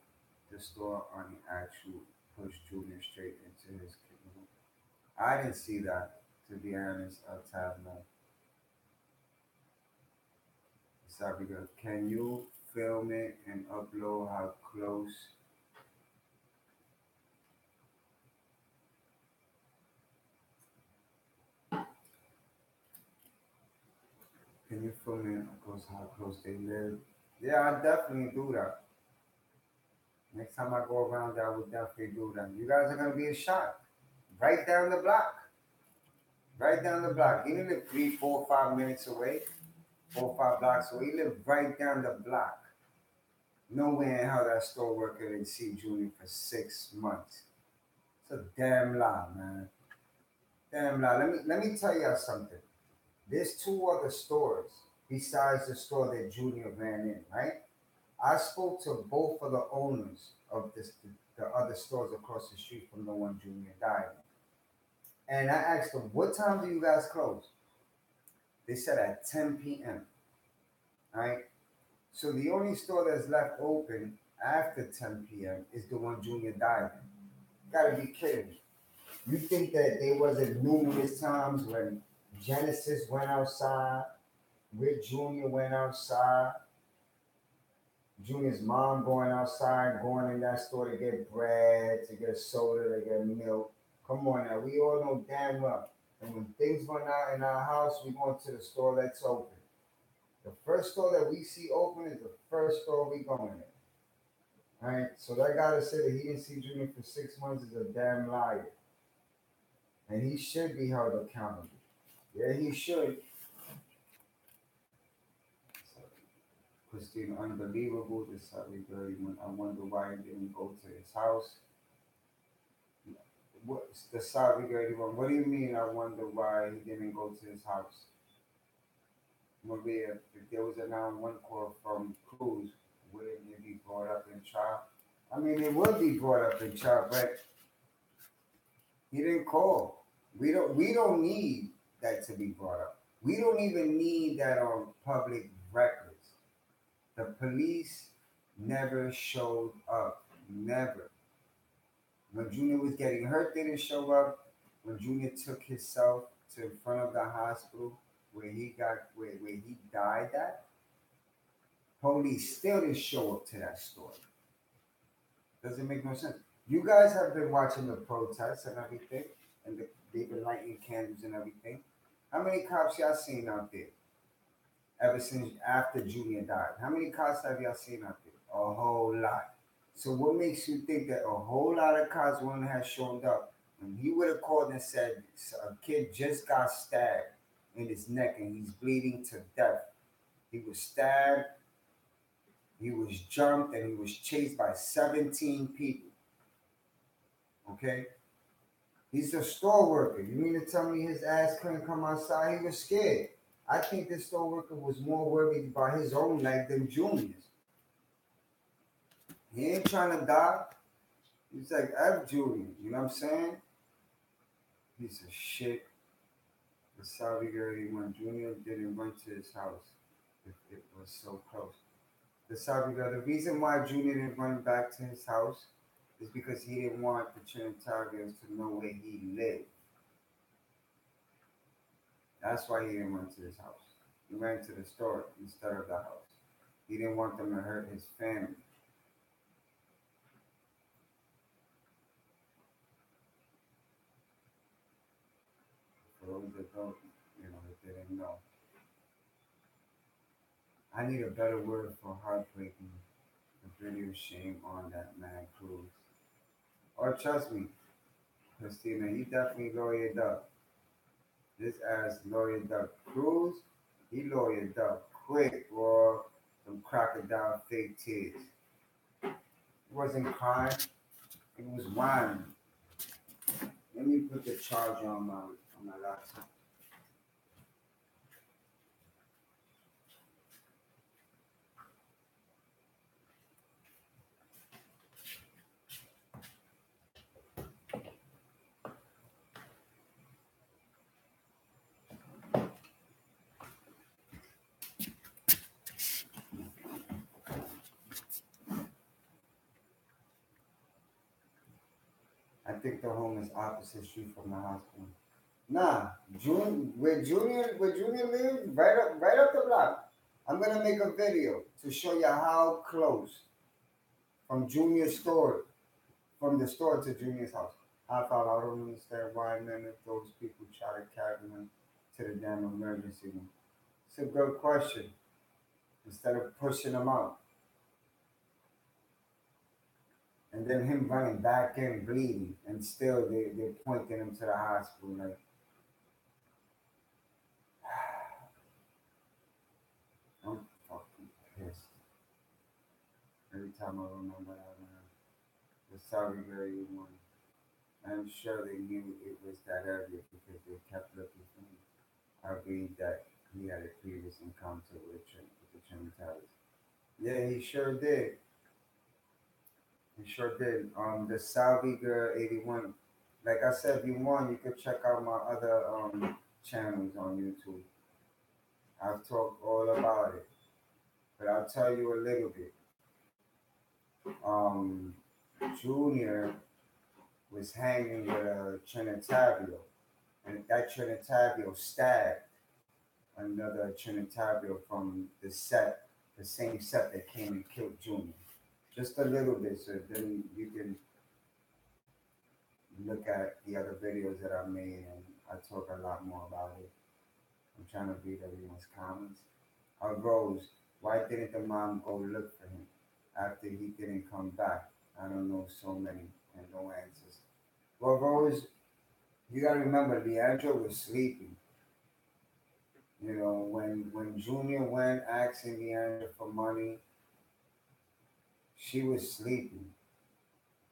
Speaker 1: the store on the actual push Junior straight into his kidney. I didn't see that. to be honest, outside now. Sorry, girl. Can you film it and upload how close? Can you film it how close they live? Yeah, I definitely do that. Next time I go around there, I would definitely do that. You guys are gonna be a shot. Right down the block. Right down the block. He didn't live 3, 4, 5 minutes away, 4, 5 blocks away. He lived right down the block. No way in hell that store worker didn't see Junior for 6 months. It's a damn lie, man. Damn lie. Let me tell y'all something. There's two other stores besides the store that Junior ran in, right? I spoke to both of the owners of the other stores across the street from the one Junior died in. And I asked them, what time do you guys close? They said at 10 p.m. Right? So the only store that's left open after 10 p.m. is the one Junior died in. You gotta be kidding me. You think that there wasn't numerous times when Genesis went outside, Rick Jr. went outside, Junior's mom going outside, going in that store to get bread, to get soda, to get milk. Come on now, we all know damn well. And when things went out in our house, we going to the store that's open. The first store that we see open is the first store we going in. All right, so that guy that said that he didn't see Junior for 6 months is a damn liar, and he should be held accountable. Yeah, he should. Christine, unbelievable. This Saturday, I wonder why he didn't go to his house. What's the Saturday girl? What do you mean? I wonder why he didn't go to his house. Maybe if there was a 911 call from Cruz, wouldn't it be brought up in trial? I mean, it would be brought up in trial, but he didn't call. We don't need that to be brought up. We don't even need that on public records. The police never showed up. Never. When Junior was getting hurt, they didn't show up. When Junior took himself to in front of the hospital where he died at, police still didn't show up to that story. Doesn't make no sense. You guys have been watching the protests and everything, and they've been lighting candles and everything. How many cops y'all seen out there ever since after Junior died? How many cops have y'all seen out there? A whole lot. So what makes you think that a whole lot of cops wouldn't have shown up when he would have called and said a kid just got stabbed in his neck and he's bleeding to death? He was stabbed, he was jumped, and he was chased by 17 people. Okay? He's a store worker. You mean to tell me his ass couldn't come outside? He was scared. I think this store worker was more worried about his own life than Junior's. He ain't trying to die. He's like, F Junior. You know what I'm saying? Piece of shit. The Saudi girl, when Junior didn't run to his house, it was so close. The Saudi girl, the reason why Junior didn't run back to his house is because he didn't want the Trinitarians to know where he lived. That's why he didn't run to his house. He ran to the store instead of the house. He didn't want them to hurt his family. For those that don't, that they didn't know. I need a better word for heartbreaking. The video shame on that man Cruz. Or trust me, Christina, he definitely lawyered up. This ass lawyered up. Cruz, he lawyered up quick, or some crocodile fake tears. He wasn't crying, he was whining. Let me put the charger on my laptop. I think the home is opposite street from the hospital. Nah, where Junior lives, right up the block. I'm gonna make a video to show you how close from Junior's store, from the store to Junior's house. I thought I don't understand why none of those people try to carry him to the damn emergency room. It's a good question. Instead of pushing him out, and then him running back in bleeding, and still they're pointing him to the hospital. Like, I'm fucking pissed every time I remember that, man. The Saudi Arabia one. I'm sure they knew it was that area because they kept looking for him. I believe that he had a previous encounter with the Trinitarians. Yeah, he sure did. He sure did. The Saudi Girl 81. Like I said, if you want, you could check out my other channels on YouTube. I've talked all about it, but I'll tell you a little bit. Um, Junior was hanging with a Trinitario, and that Trinitario stabbed another Trinitario from the same set that came and killed Junior. Just a little bit, so then you can look at the other videos that I made, and I talk a lot more about it. I'm trying to read everyone's comments. Rose, why didn't the mom go look for him after he didn't come back? I don't know, so many and no answers. Well, Rose, you gotta remember, Leandro was sleeping. You know, when Junior went asking Leandra for money, she was sleeping.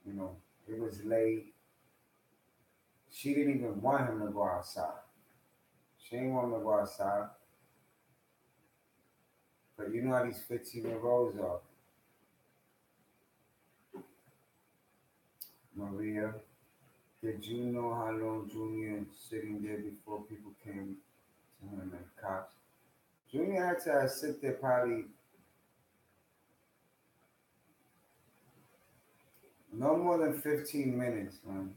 Speaker 1: You know, it was late. She didn't even want him to go outside. She didn't want him to go outside. But you know how these 15-year-olds are. Maria, did you know how long Junior sitting there before people came to him and cops? Junior had to sit there probably no more than 15 minutes, man.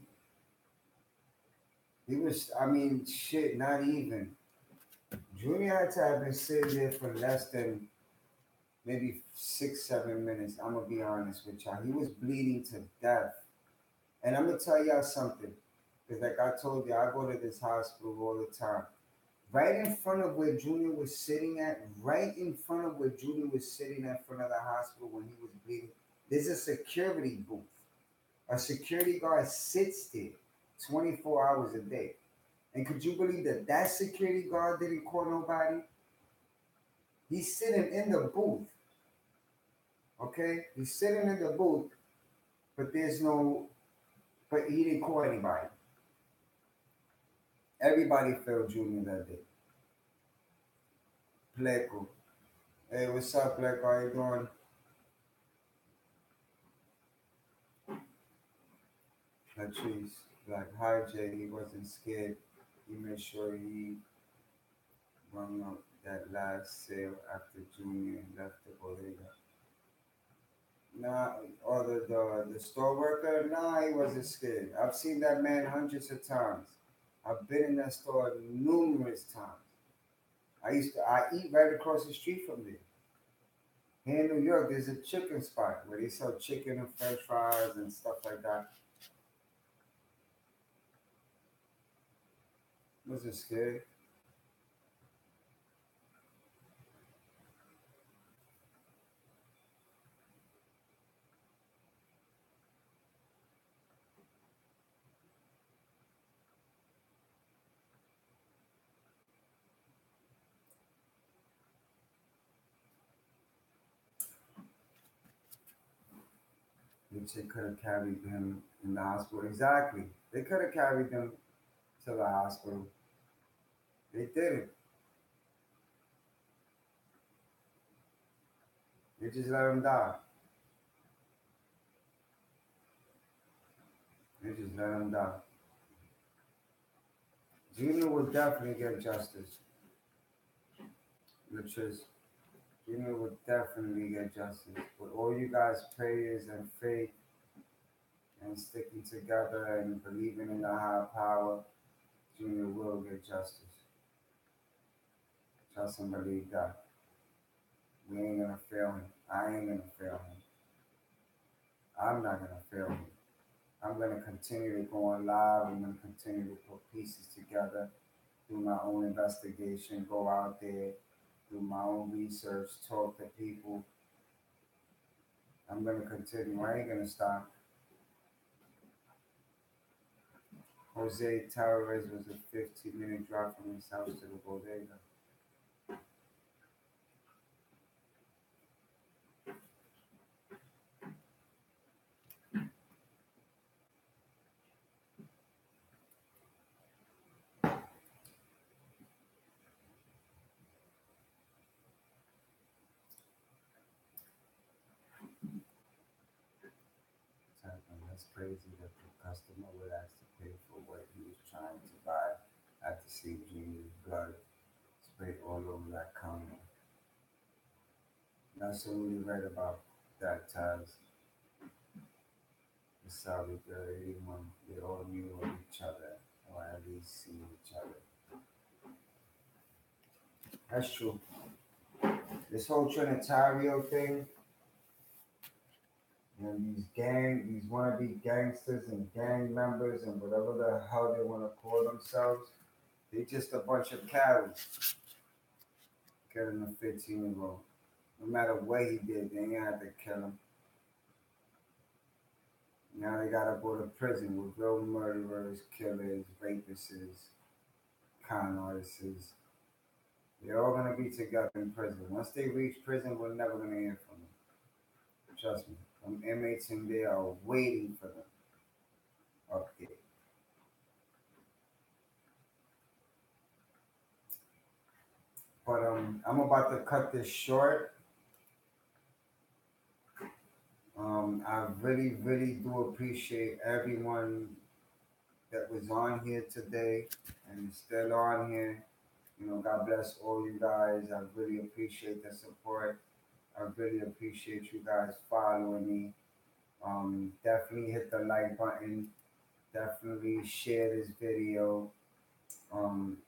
Speaker 1: He was, I mean, shit, not even. Junior had to have been sitting there for less than maybe 6, 7 minutes. I'm gonna be honest with y'all. He was bleeding to death. And I'm gonna tell y'all something. Because like I told you, I go to this hospital all the time. Right in front of where Junior was sitting at, right in front of where Junior was sitting at front of the hospital when he was bleeding, there's a security booth. A security guard sits there 24 hours a day. And could you believe that that security guard didn't call nobody? He's sitting in the booth, okay? He's sitting in the booth, but but he didn't call anybody. Everybody failed Junior that day. Pleco. Hey, what's up, Pleco? How you doing? Latrice. Like, hi, Jay. He wasn't scared. He made sure he rung up that last sale after Junior left the bodega. Nah, or the store worker, nah, he wasn't scared. I've seen that man hundreds of times. I've been in that store numerous times. I eat right across the street from there. Here in New York, there's a chicken spot where they sell chicken and French fries and stuff like that. Wasn't scared. They could have carried him in the hospital. Exactly. They could have carried him to the hospital. They didn't. They just let him die. They just let him die. Junior will definitely get justice. Which is, Junior will definitely get justice. With all you guys' prayers and faith and sticking together and believing in the higher power, Junior will get justice. Trust and believe that. We ain't gonna fail him. I ain't gonna fail him. I'm not gonna fail him. I'm gonna continue to go on live. I'm gonna continue to put pieces together, do my own investigation, go out there, do my own research, talk to people. I'm gonna continue. I ain't gonna stop. Jose Tavares was a 15-minute drive from his house to the bodega. That's crazy that the customer would ask to pay for what he was trying to buy after seeing Junior's blood sprayed all over that counter. That's what we read about that Taz. The Saudi everyone they all knew of each other or at least seen each other. That's true. This whole Trinitario thing, these wannabe gangsters and gang members and whatever the hell they want to call themselves, they just a bunch of cowards killing a 15-year-old. No matter what he did, they ain't had to kill him. Now they gotta go to prison with real murderers, killers, rapists, con artists. They're all gonna be together in prison. Once they reach prison, we're never gonna hear from them. Trust me. Them inmates in there are waiting for them up there. But I'm about to cut this short. I really, really do appreciate everyone that was on here today and is still on here. God bless all you guys. I really appreciate the support. I really appreciate you guys following me. Definitely hit the like button. Definitely share this video. Um,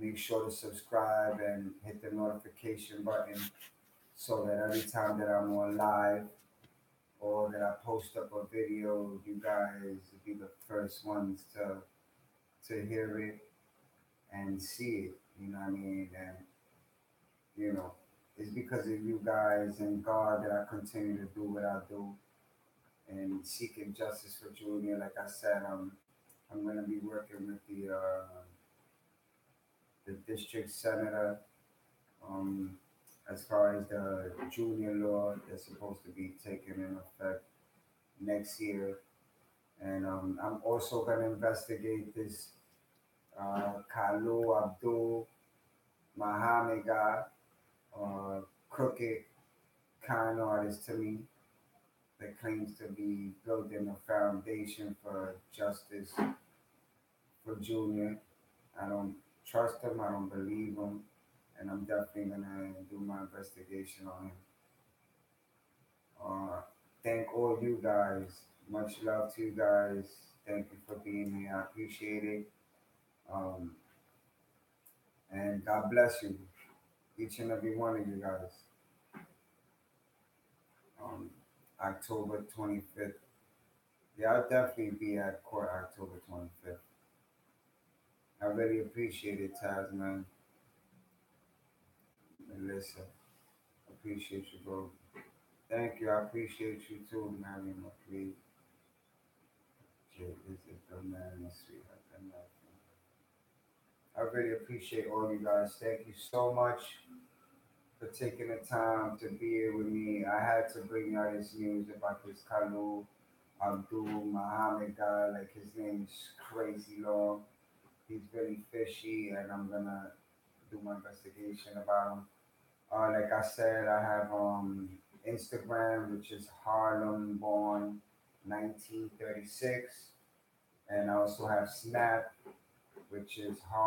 Speaker 1: Make sure to subscribe and hit the notification button so that every time that I'm on live or that I post up a video, you guys will be the first ones to hear it and see it. You know what I mean? And you know, it's because of you guys and God that I continue to do what I do and seeking justice for Junior. Like I said, I'm gonna be working with the district senator um, as far as the junior law that's supposed to be taken in effect next year. And I'm also going to investigate this Kalu Abdul Muhammad guy, crooked con artist to me that claims to be building a foundation for justice for Junior. I don't trust him, I don't believe him, and I'm definitely going to do my investigation on him. Uh, Thank all you guys. Much love to you guys. Thank you for being here. I appreciate it. Um, and God bless you, each and every one of you guys. Um, October 25th. Yeah, I'll definitely be at court October 25th. I really appreciate it, Taz, man. Melissa, appreciate you, bro. Thank you. I appreciate you too, Mary McLeod. Jay, is it the man, the sweetheart, the man. I really appreciate all you guys. Thank you so much for taking the time to be here with me. I had to bring y'all this news about this Kalu Abdul Muhammad guy. Like his name is crazy long. He's very fishy, and I'm gonna do my investigation about him. Like I said, I have Instagram, which is Harlem Born 1936, and I also have Snap, which is Harlem.